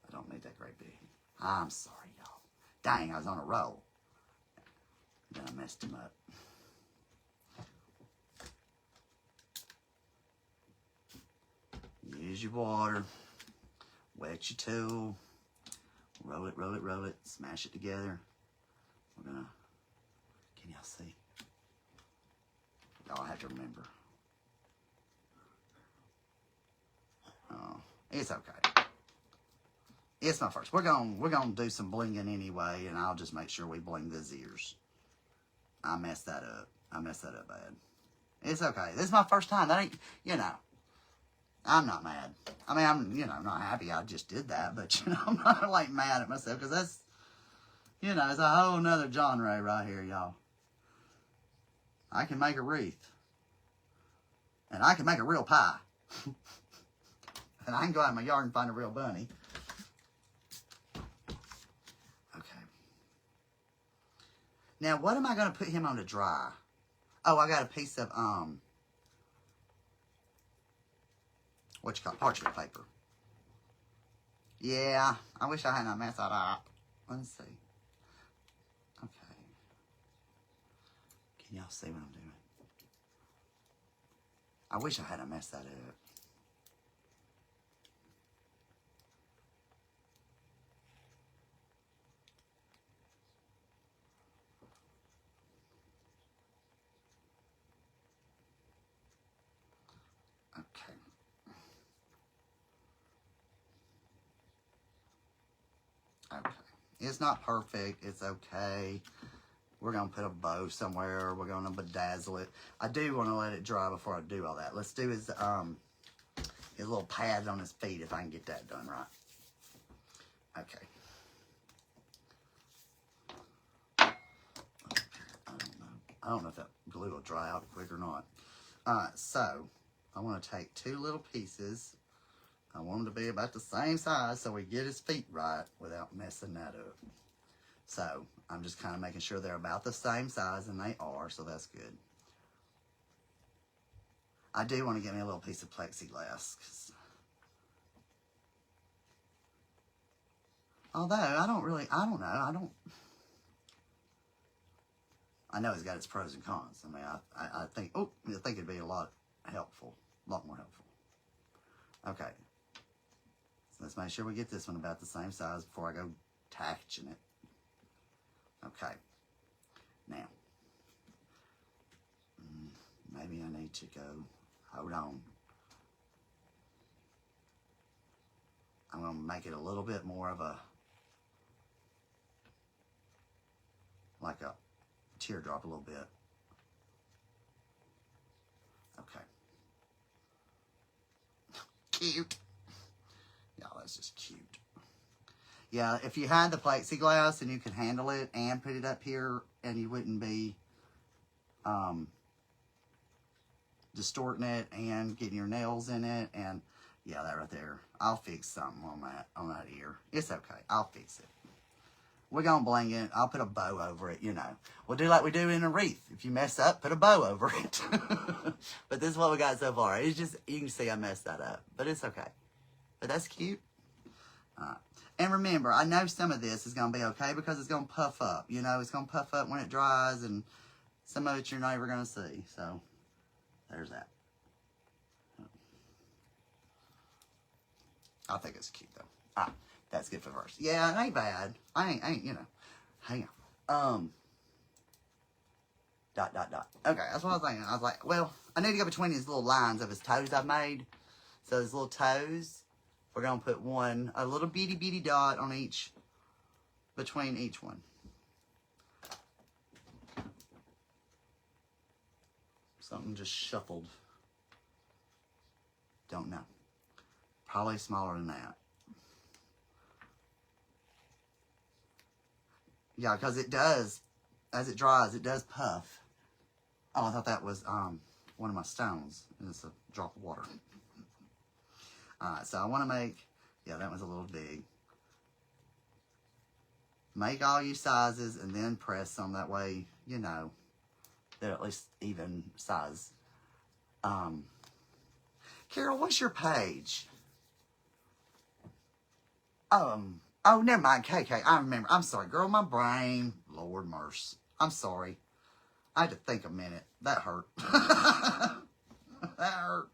I don't need that great big. I'm sorry, y'all. Dang, I was on a roll. Then I messed him up. Use your water. Wet your tool. Roll it, roll it, roll it. Smash it together. We're gonna, can y'all see? Y'all have to remember. Oh, it's okay. It's my first. We're gonna do some blinging anyway, and I'll just make sure we bling those ears. I messed that up. I messed that up bad. It's okay. This is my first time. That ain't, you know. I'm not mad. I mean, I'm, you know, not happy I just did that, but, you know, I'm not, like, mad at myself, because that's, you know, it's a whole nother genre right here, y'all. I can make a wreath. And I can make a real pie. And I can go out in my yard and find a real bunny. Okay. Now, what am I going to put him on to dry? Oh, I got a piece of, what you call it? Parchment paper. Yeah, I wish I hadn't messed that up. Let's see. Okay. Can y'all see what I'm doing? I wish I hadn't messed that up. Okay. Okay. It's not perfect. It's okay. We're going to put a bow somewhere. We're going to bedazzle it. I do want to let it dry before I do all that. Let's do his little pads on his feet if I can get that done right. Okay. I don't know if that glue will dry out quick or not. Alright, so I want to take two little pieces. I want them to be about the same size so we get his feet right without messing that up. So I'm just kind of making sure they're about the same size, and they are, so that's good. I do want to get me a little piece of plexiglass. Although, I don't know. I know it's got its pros and cons. I mean, I think it'd be a lot more helpful. Okay. So let's make sure we get this one about the same size before I go attaching it. Okay. Now, maybe I need to go, hold on. I'm going to make it a little bit more of a like a teardrop a little bit. Okay. Cute. Yeah, that's just cute. Yeah, if you had the plexiglass and you could handle it and put it up here and you wouldn't be distorting it and getting your nails in it, and yeah, that right there. I'll fix something on that ear. It's okay. I'll fix it. We're gonna bling it. I'll put a bow over it, you know. We'll do like we do in a wreath. If you mess up, put a bow over it. But this is what we got so far. It's just, you can see I messed that up, but it's okay. But that's cute. And remember, I know some of this is going to be okay because it's going to puff up. You know, it's going to puff up when it dries, and some of it you're never going to see. So, there's that. I think it's cute, though. That's good for first. Yeah, it ain't bad. I ain't, you know. Hang on. Dot. Okay, that's what I was thinking. I was like, well, I need to go between these little lines of his toes I've made. So, his little toes. We're going to put a little bitty dot on each, between each one. Something just shuffled. Don't know. Probably smaller than that. Yeah, because it does, as it dries, it does puff. Oh, I thought that was one of my stones. It's a drop of water. Alright, so I want to make, yeah, that one's a little big. Make all your sizes and then press them. That way, you know, they're at least even size. Carol, what's your page? Oh, never mind, KK. I remember. I'm sorry, girl, my brain. Lord mercy. I'm sorry. I had to think a minute. That hurt. That hurt.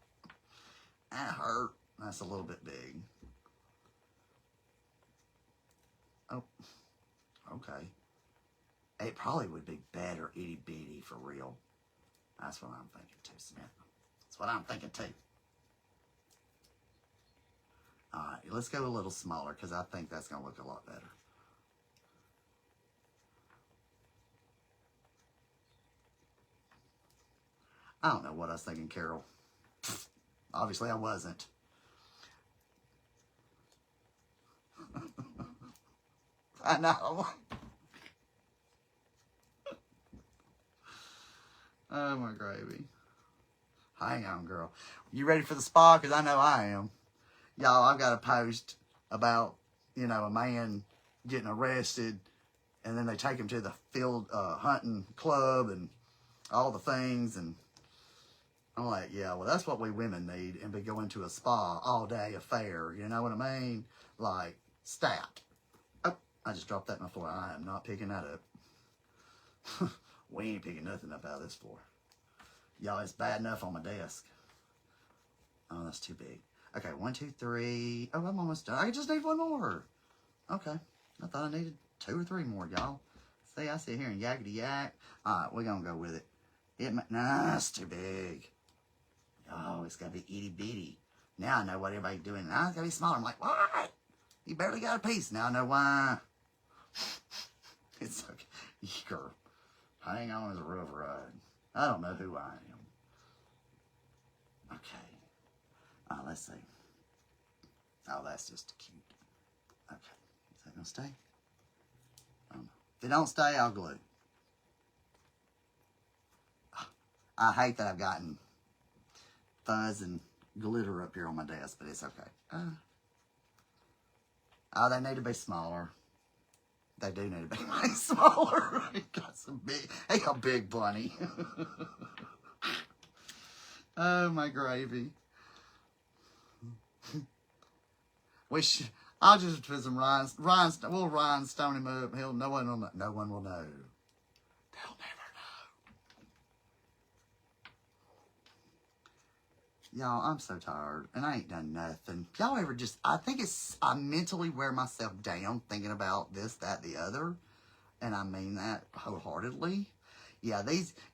That hurt. That's a little bit big. Oh, okay. It probably would be better itty bitty for real. That's what I'm thinking too, Smith. That's what I'm thinking too. Alright, let's go a little smaller because I think that's going to look a lot better. I don't know what I was thinking, Carol. Obviously, I wasn't. I know. Oh, my gravy. Hang on, girl. You ready for the spa? Because I know I am. Y'all, I've got a post about, you know, a man getting arrested, and then they take him to the field hunting club and all the things, and I'm like, yeah, well, that's what we women need, and be going to a spa all day affair, you know what I mean? Like, stat. Oh, I just dropped that on the floor. I am not picking that up. We ain't picking nothing up out of this floor. Y'all, it's bad enough on my desk. Oh, that's too big. Okay, 1, 2, 3. Oh, I'm almost done. I just need one more. Okay. I thought I needed 2 or 3 more, y'all. See, I sit here and yakety yak. Alright, we're going to go with it. Nah, it's too big. Oh, it's got to be itty bitty. Now I know what everybody's doing. Now it's got to be smaller. I'm like, what? You barely got a piece. Now I know why. It's okay. Girl, hang on is a rough ride. I don't know who I am. Okay. Let's see. Oh, that's just cute. Okay. Is that going to stay? I don't know. If it don't stay, I'll glue. I hate that I've gotten fuzz and glitter up here on my desk, but it's okay. Oh, they need to be smaller. They do need to be way smaller. He got some big, he got a big bunny. Oh, my gravy. I'll just put some rhinestone. We'll rhinestone him up. No one will know. No one will know. They'll never know. Y'all, I'm so tired, and I ain't done nothing. Y'all ever just? I think I mentally wear myself down thinking about this, that, the other, and I mean that wholeheartedly. Yeah,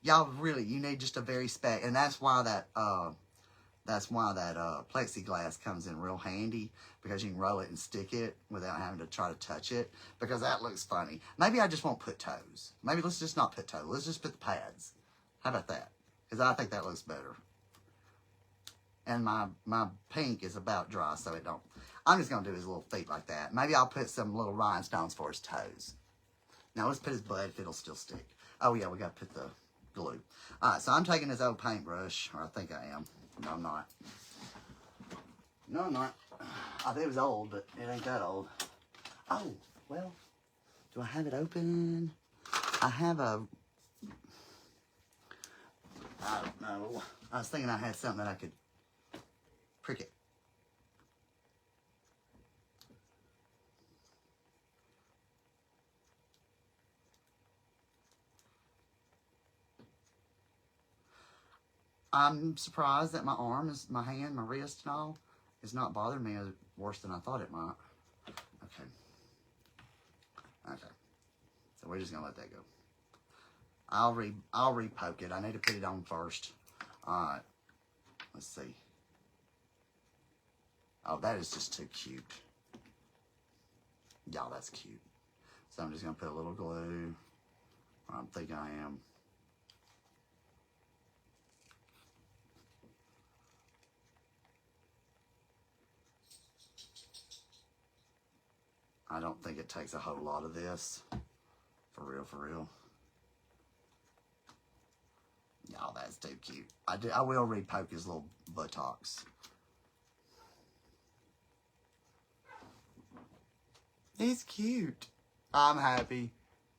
y'all really, you need just a very and that's why that That's why that plexiglass comes in real handy, because you can roll it and stick it without having to try to touch it, because that looks funny. Maybe I just won't put toes. Maybe let's just not put toes. Let's just put the pads. How about that? Because I think that looks better. And my pink is about dry, so it don't. I'm just going to do his little feet like that. Maybe I'll put some little rhinestones for his toes. Now let's put his butt if it'll still stick. Oh yeah, we got to put the glue. Alright, so I'm taking this old paintbrush, or I think I am. No, I'm not. No, I'm not. I think it was old, but it ain't that old. Oh, well, do I have it open? I have a... I don't know. I was thinking I had something that I could prick it. I'm surprised that my arm, my hand, my wrist and all is not bothering me worse than I thought it might. Okay. Okay. So we're just gonna let that go. I'll re-poke it. I need to put it on first. Alright. Let's see. Oh, that is just too cute. Y'all, that's cute. So I'm just gonna put a little glue. I'm thinking I am. I don't think it takes a whole lot of this. For real, for real. Y'all, that's too cute. I will re-poke his little buttocks. He's cute. I'm happy.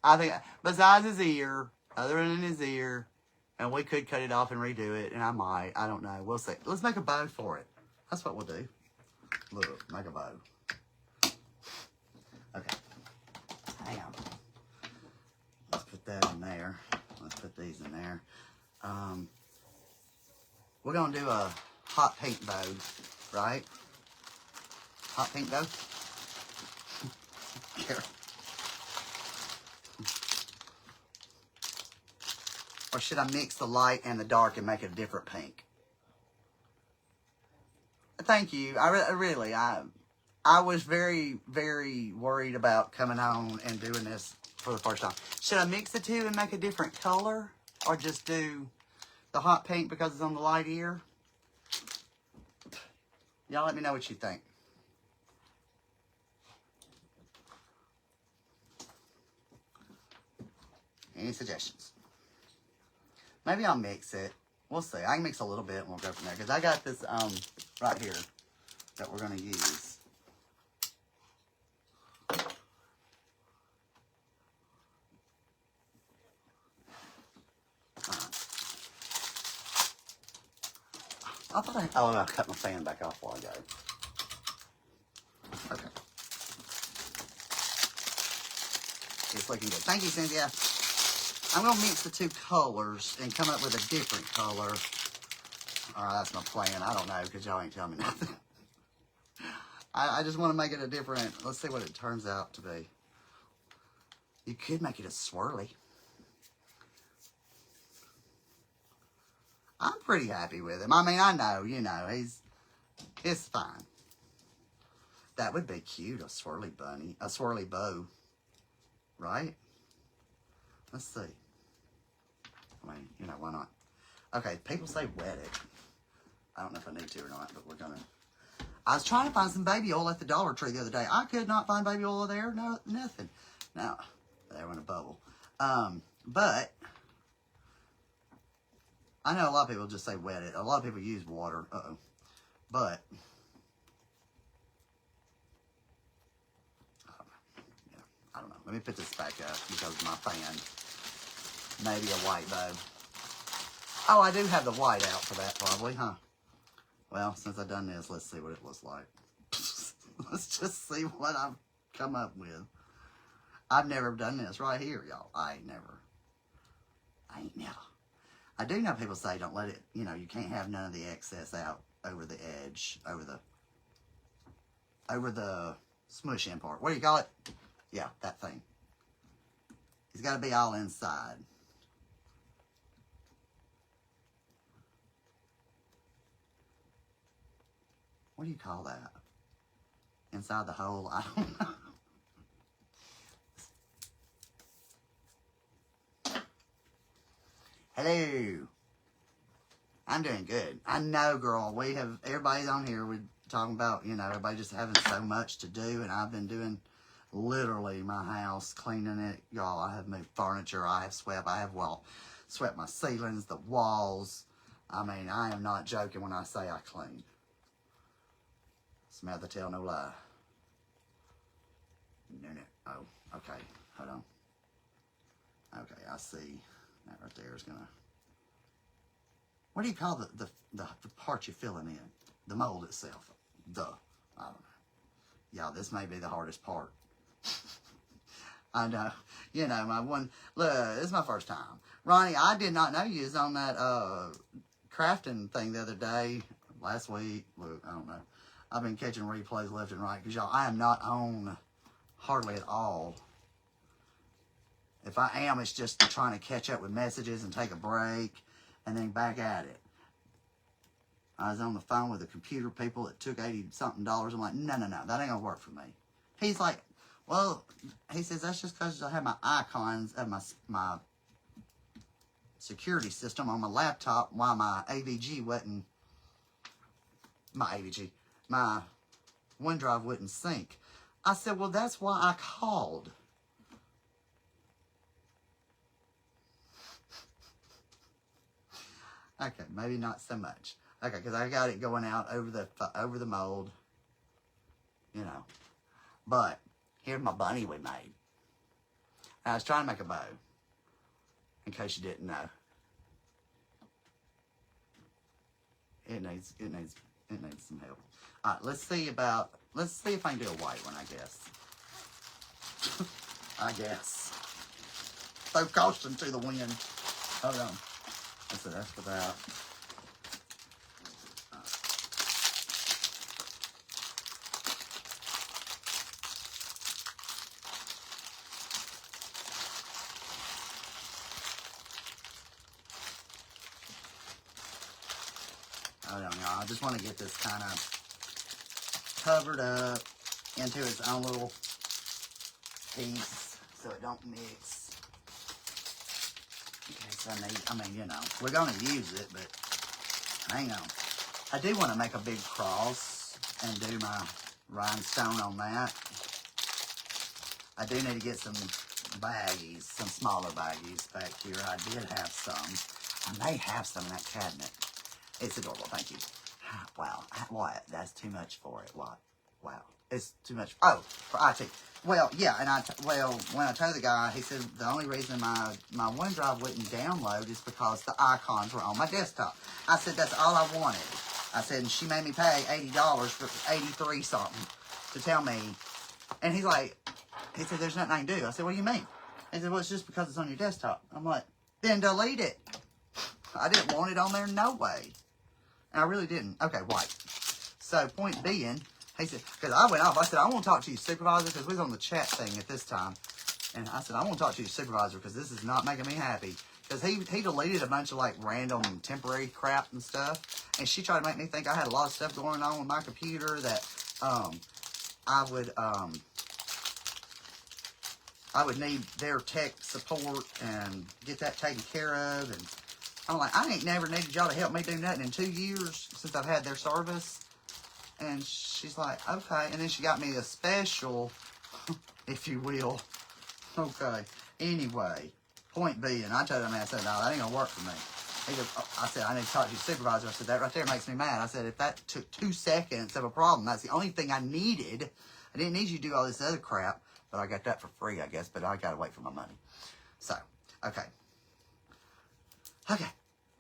I think, besides his ear, other than his ear, and we could cut it off and redo it, and I might. I don't know. We'll see. Let's make a bow for it. That's what we'll do. Look, make a bow. Okay. Hang on. Let's put that in there. Let's put these in there. We're going to do a hot pink bow, right? Hot pink bow? Here. Or should I mix the light and the dark and make it a different pink? Thank you. I was very, very worried about coming on and doing this for the first time. Should I mix the two and make a different color? Or just do the hot pink because it's on the light ear? Y'all let me know what you think. Any suggestions? Maybe I'll mix it. We'll see. I can mix a little bit and we'll go from there. Because I got this right here that we're going to use. I thought I cut my fan back off while ago. Okay. It's looking good. Thank you, Cynthia. I'm going to mix the two colors and come up with a different color. Alright, that's my plan. I don't know because y'all ain't telling me nothing. I just want to make it a different... Let's see what it turns out to be. You could make it a swirly. I'm pretty happy with him. I mean, I know, you know, it's fine. That would be cute, a swirly bunny, a swirly bow, right? Let's see. I mean, you know, why not? Okay, people say wet it. I don't know if I need to or not, but we're gonna. I was trying to find some baby oil at the Dollar Tree the other day. I could not find baby oil there. No, nothing. Now, they were in a bubble. But I know a lot of people just say wet it. A lot of people use water. But yeah, I don't know. Let me put this back up because of my fan. Maybe a white bow. Oh, I do have the white out for that probably, huh? Well, since I've done this, let's see what it looks like. Let's just see what I've come up with. I've never done this right here, y'all. I ain't never. I do know people say don't let it, you know, you can't have none of the excess out over the edge, over the smush in part. What do you call it? Yeah, that thing. It's got to be all inside. what do you call that? Inside the hole, I don't know. Hello. I'm doing good. I know, girl. Everybody's on here. We're talking about, you know, everybody just having so much to do. And I've been doing literally my house, cleaning it. Y'all, I have moved furniture. I have swept. Swept my ceilings, the walls. I mean, I am not joking when I say I cleaned. Smell the tell, no lie. No. Oh, okay. Hold on. Okay, I see. That right there is gonna. What do you call the part you're filling in? The mold itself. I don't know. Y'all, this may be the hardest part. I know. You know, look, this is my first time. Ronnie, I did not know you was on that crafting thing the other day, last week. Look, I don't know. I've been catching replays left and right because, y'all, I am not on hardly at all. If I am, it's just trying to catch up with messages and take a break and then back at it. I was on the phone with the computer people that took $80-something. I'm like, no, that ain't gonna work for me. He's like, well, he says, that's just because I have my icons of my security system on my laptop while my AVG wasn't, my OneDrive wouldn't sync. I said, well, that's why I called. Okay, maybe not so much. Okay, because I got it going out over the mold, you know. But here's my bunny we made. I was trying to make a bow, in case you didn't know. It needs some help. All right, let's see if I can do a white one. I guess. Throw caution to the wind. Hold on. So that's for that. Hold on, y'all. I just want to get this kind of covered up into its own little piece so it don't mix. I mean, you know, we're going to use it, but hang on. I do want to make a big cross and do my rhinestone on that. I do need to get some baggies, some smaller baggies back here. I did have some. I may have some in that cabinet. It's adorable, thank you. Wow, what? That's too much for it. What? Wow. It's too much. Oh, for IT. Well, yeah, and when I told the guy, he said the only reason my OneDrive wouldn't download is because the icons were on my desktop. I said, that's all I wanted. I said, and she made me pay $80 for 83 something to tell me. And he said, there's nothing I can do. I said, what do you mean? He said, well, it's just because it's on your desktop. I'm like, then delete it. I didn't want it on there, no way. And I really didn't. Okay, white. So, point being, he said, because I went off. I said, I want to talk to you, supervisor, because we was on the chat thing at this time. And I said, I want to talk to you, supervisor, because this is not making me happy. Because he deleted a bunch of, like, random temporary crap and stuff. And she tried to make me think I had a lot of stuff going on with my computer that I would need their tech support and get that taken care of. And I'm like, I ain't never needed y'all to help me do nothing in 2 years since I've had their service. And she's like, okay. And then she got me a special, if you will. Okay. Anyway, point being, I told him, I said, no, that ain't gonna work for me. He goes, I said, I need to talk to your supervisor. I said, that right there makes me mad. I said, if that took 2 seconds of a problem, that's the only thing I needed. I didn't need you to do all this other crap, but I got that for free, I guess, but I gotta wait for my money. So, okay. Okay,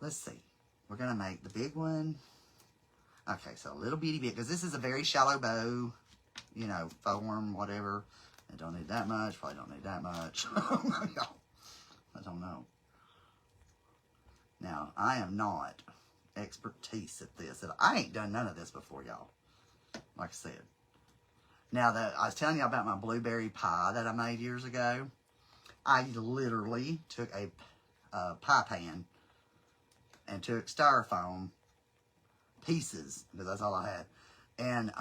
let's see. We're gonna make the big one. Okay, so a little bitty bit, because this is a very shallow bow, you know, form, whatever. I don't need that much, probably don't need that much. I don't know. Now, I am not expertise at this. I ain't done none of this before, y'all. Like I said. Now, I was telling you about my blueberry pie that I made years ago. I literally took a pie pan and took styrofoam pieces, because that's all I had, And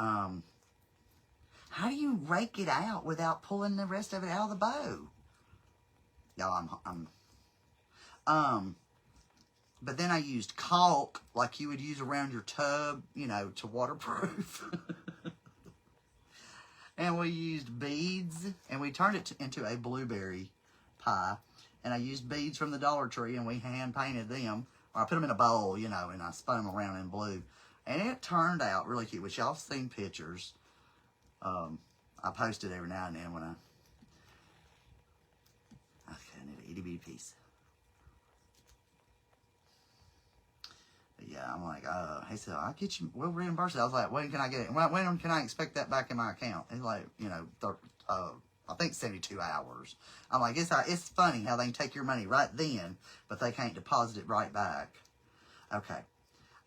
how do you rake it out without pulling the rest of it out of the bow? Y'all, but then I used caulk like you would use around your tub, you know, to waterproof. And we used beads, and we turned it into a blueberry pie. And I used beads from the Dollar Tree, and we hand painted them. Or I put them in a bowl, you know, and I spun them around in blue. And it turned out really cute, which y'all seen pictures. I post it every now and then when I need an itty bitty piece. But yeah, I'm like, he said, I'll get you, we'll reimburse it. I was like, when can I get it? When can I expect that back in my account? He's like, you know, I think 72 hours. I'm like, it's funny how they can take your money right then, but they can't deposit it right back. Okay.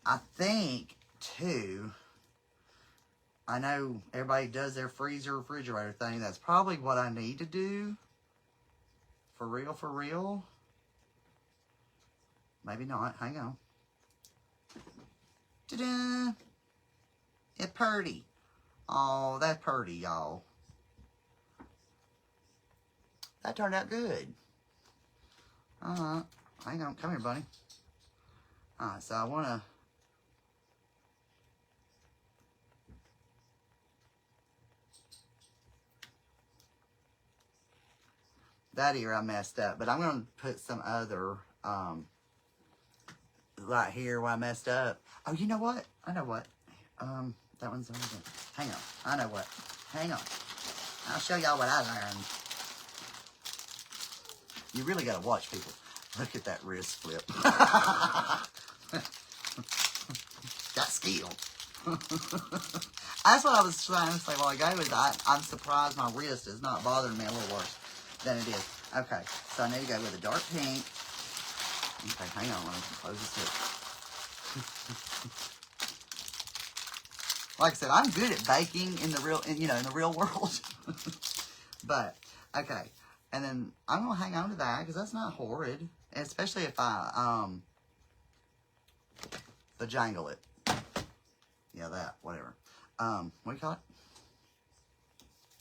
I think, too, I know everybody does their freezer, refrigerator thing. That's probably what I need to do. For real, for real. Maybe not. Hang on. Ta-da! It's purty. Oh, that's purty, y'all. That turned out good. Hang on. Come here, buddy. Alright, so I want to... That ear I messed up, but I'm going to put some other, right here where I messed up. Oh, you know what? I know what. That one's over there. Hang on. I know what. Hang on. I'll show y'all what I learned. You really got to watch people. Look at that wrist flip. Got skill. That's what I was trying to say while ago. I'm surprised my wrist is not bothering me a little worse than it is. Okay, so I need to go with a dark pink. Okay, hang on, let me close this up. Like I said, I'm good at baking in the real world. But okay, and then I'm gonna hang on to that because that's not horrid, especially if I jangle it. Yeah, that whatever. What do you call it?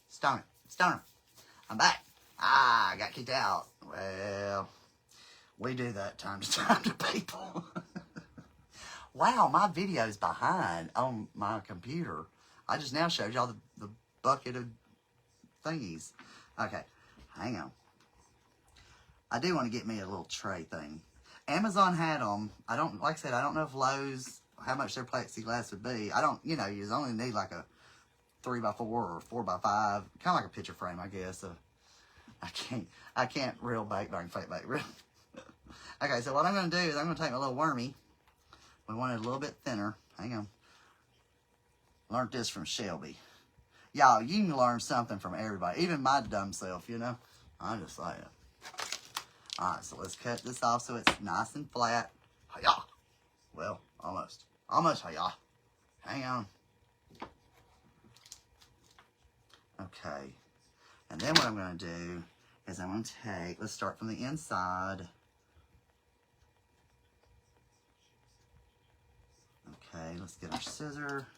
Stoner. I'm back. I got kicked out. Well, we do that time to time to people. Wow, my video's behind on my computer. I just now showed y'all the bucket of thingies. Okay, hang on. I do want to get me a little tray thing. Amazon had them. Like I said, I don't know if Lowe's, how much their plexiglass would be. you only need like a 3x4 or 4x5, kind of like a picture frame, I guess. I can't real bake, but I can fake bake. Okay, so what I'm going to do is I'm going to take my little wormy. We want it a little bit thinner. Hang on. Learned this from Shelby. Y'all, you can learn something from everybody, even my dumb self, you know. I'm just saying. Alright, so let's cut this off so it's nice and flat. Hi-yah! Well, almost. Almost hi-yah. Hang on. Okay. And then what I'm going to do is I'm going to take, let's start from the inside. Okay, let's get our scissor.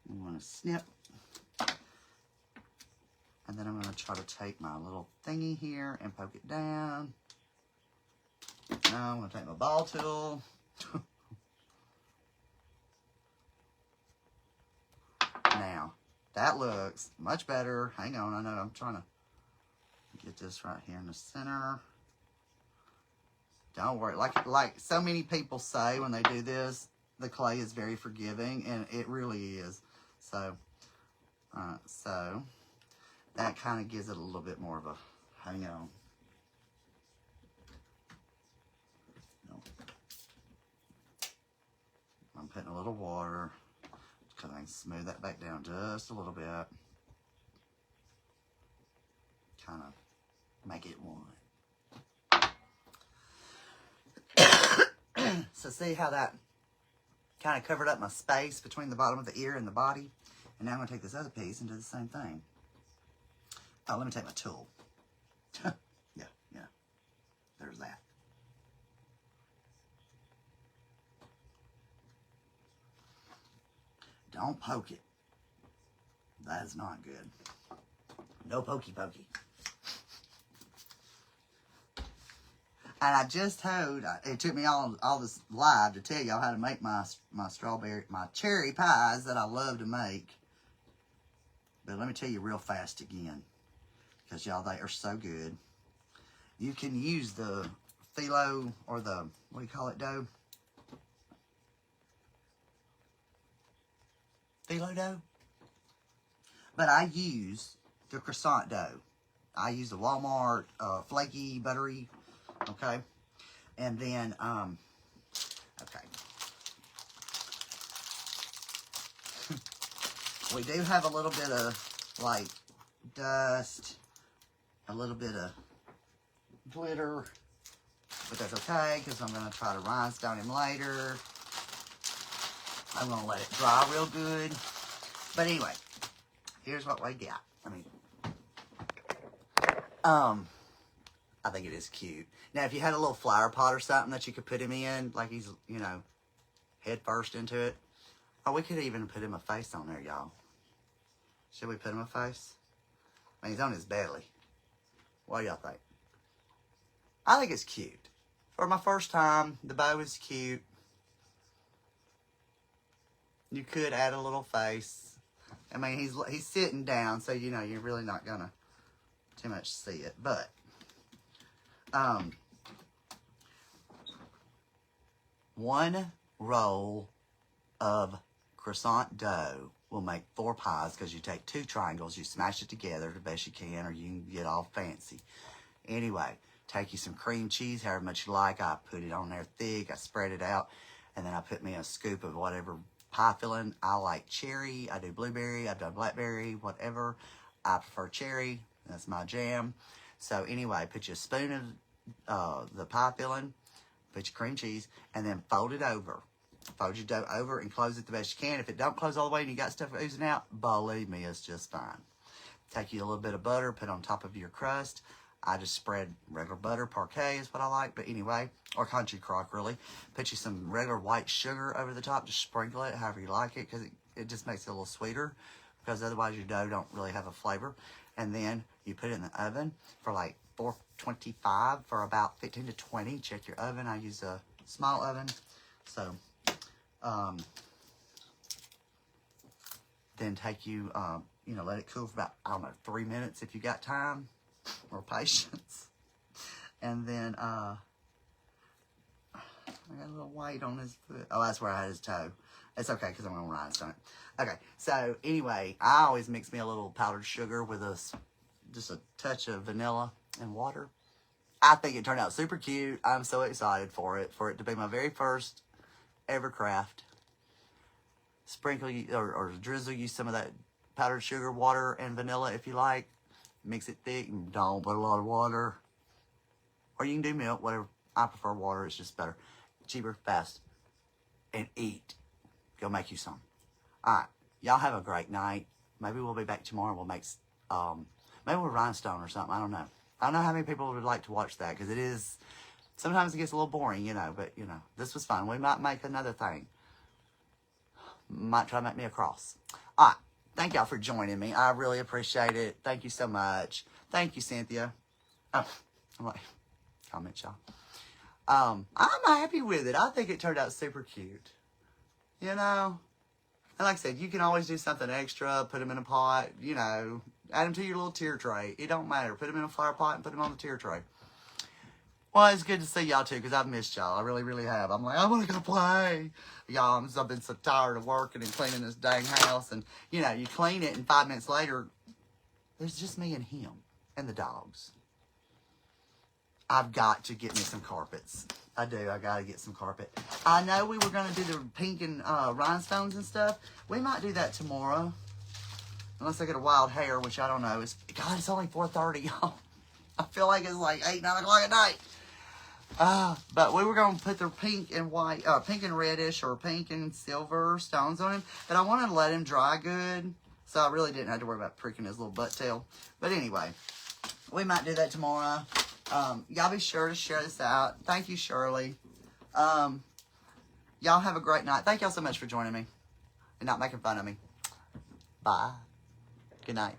We want to snip. And then I'm going to try to take my little thingy here and poke it down. Now I'm going to take my ball tool. Now, that looks much better. Hang on, I know I'm trying to get this right here in the center. Don't worry. Like so many people say when they do this, the clay is very forgiving, and it really is. So, so that kind of gives it a little bit more of a, hang on. No. I'm putting a little water because I can smooth that back down just a little bit. Kind of make it one. So see how that kind of covered up my space between the bottom of the ear and the body? And now I'm going to take this other piece and do the same thing. Oh, let me take my tool. Yeah. There's that. Don't poke it. That is not good. No pokey pokey. And I just told, it took me all this live to tell y'all how to make my cherry pies that I love to make. But let me tell you real fast again, because y'all, they are so good. You can use the phyllo or the, what do you call it, dough? Phyllo dough? But I use the croissant dough. I use the Walmart flaky, buttery, okay? And then, okay. We do have a little bit of, like, dust, a little bit of glitter, but that's okay, because I'm going to try to rhinestone him later. I'm going to let it dry real good. But anyway, here's what we got. I think it is cute. Now, if you had a little flower pot or something that you could put him in, like he's, you know, head first into it. Oh, we could even put him a face on there, y'all. Should we put him a face? I mean, he's on his belly. What do y'all think? I think it's cute. For my first time, the bow is cute. You could add a little face. I mean, he's sitting down, so, you know, you're really not going to too much see it. But, one roll of croissant dough will make 4 pies, because you take 2 triangles, you smash it together the best you can, or you can get all fancy. Anyway, take you some cream cheese, however much you like. I put it on there thick, I spread it out, and then I put me a scoop of whatever pie filling. I like cherry, I do blueberry, I've done blackberry, whatever. I prefer cherry, that's my jam. So anyway, put you a spoon of the pie filling, put your cream cheese, and then fold it over. Fold your dough over and close it the best you can. If it don't close all the way and you got stuff oozing out, believe me, it's just fine. Take you a little bit of butter, put on top of your crust. I just spread regular butter, parquet is what I like, but anyway, or country crock really. Put you some regular white sugar over the top, just sprinkle it however you like it, because it just makes it a little sweeter, because otherwise your dough don't really have a flavor. And then you put it in the oven for like 425 for about 15 to 20. Check your oven. I use a small oven. So, then take you, you know, let it cool for about, I don't know, 3 minutes if you got time or patience. And then, I got a little white on his foot. Oh, that's where I had his toe. It's okay, because I'm going to rhinestone it. Okay, so anyway, I always mix me a little powdered sugar with just a touch of vanilla and water. I think it turned out super cute. I'm so excited for it to be my very first ever craft. Sprinkle or drizzle you some of that powdered sugar, water, and vanilla if you like. Mix it thick and don't put a lot of water. Or you can do milk, whatever. I prefer water, it's just better. Cheaper, fast. And eat. Go make you some. Alright, y'all have a great night. Maybe we'll be back tomorrow. We'll make, maybe we'll rhinestone or something. I don't know. I don't know how many people would like to watch that, because it is, sometimes it gets a little boring, you know, but, you know, this was fun. We might make another thing. Might try to make me a cross. Alright, thank y'all for joining me. I really appreciate it. Thank you so much. Thank you, Cynthia. Oh, I'm like, comment y'all. I'm happy with it. I think it turned out super cute. You know? And like I said, you can always do something extra, put them in a pot, you know, add them to your little tier tray. It don't matter. Put them in a flower pot and put them on the tier tray. Well, it's good to see y'all too, because I've missed y'all. I really, really have. I'm like, I want to go play. Y'all, I've been so tired of working and cleaning this dang house. And, you know, you clean it and 5 minutes later, there's just me and him and the dogs. I've got to get me some carpets. I do. I got to get some carpet. I know we were going to do the pink and rhinestones and stuff. We might do that tomorrow. Unless I get a wild hair, which I don't know. God, it's only 4:30, y'all. I feel like it's like 8, 9 o'clock at night. But we were going to put the pink and white, pink and reddish or pink and silver stones on him. But I wanted to let him dry good. So I really didn't have to worry about pricking his little butt tail. But anyway, we might do that tomorrow. Y'all be sure to share this out. Thank you, Shirley. Y'all have a great night. Thank y'all so much for joining me. and not making fun of me. Bye. Good night.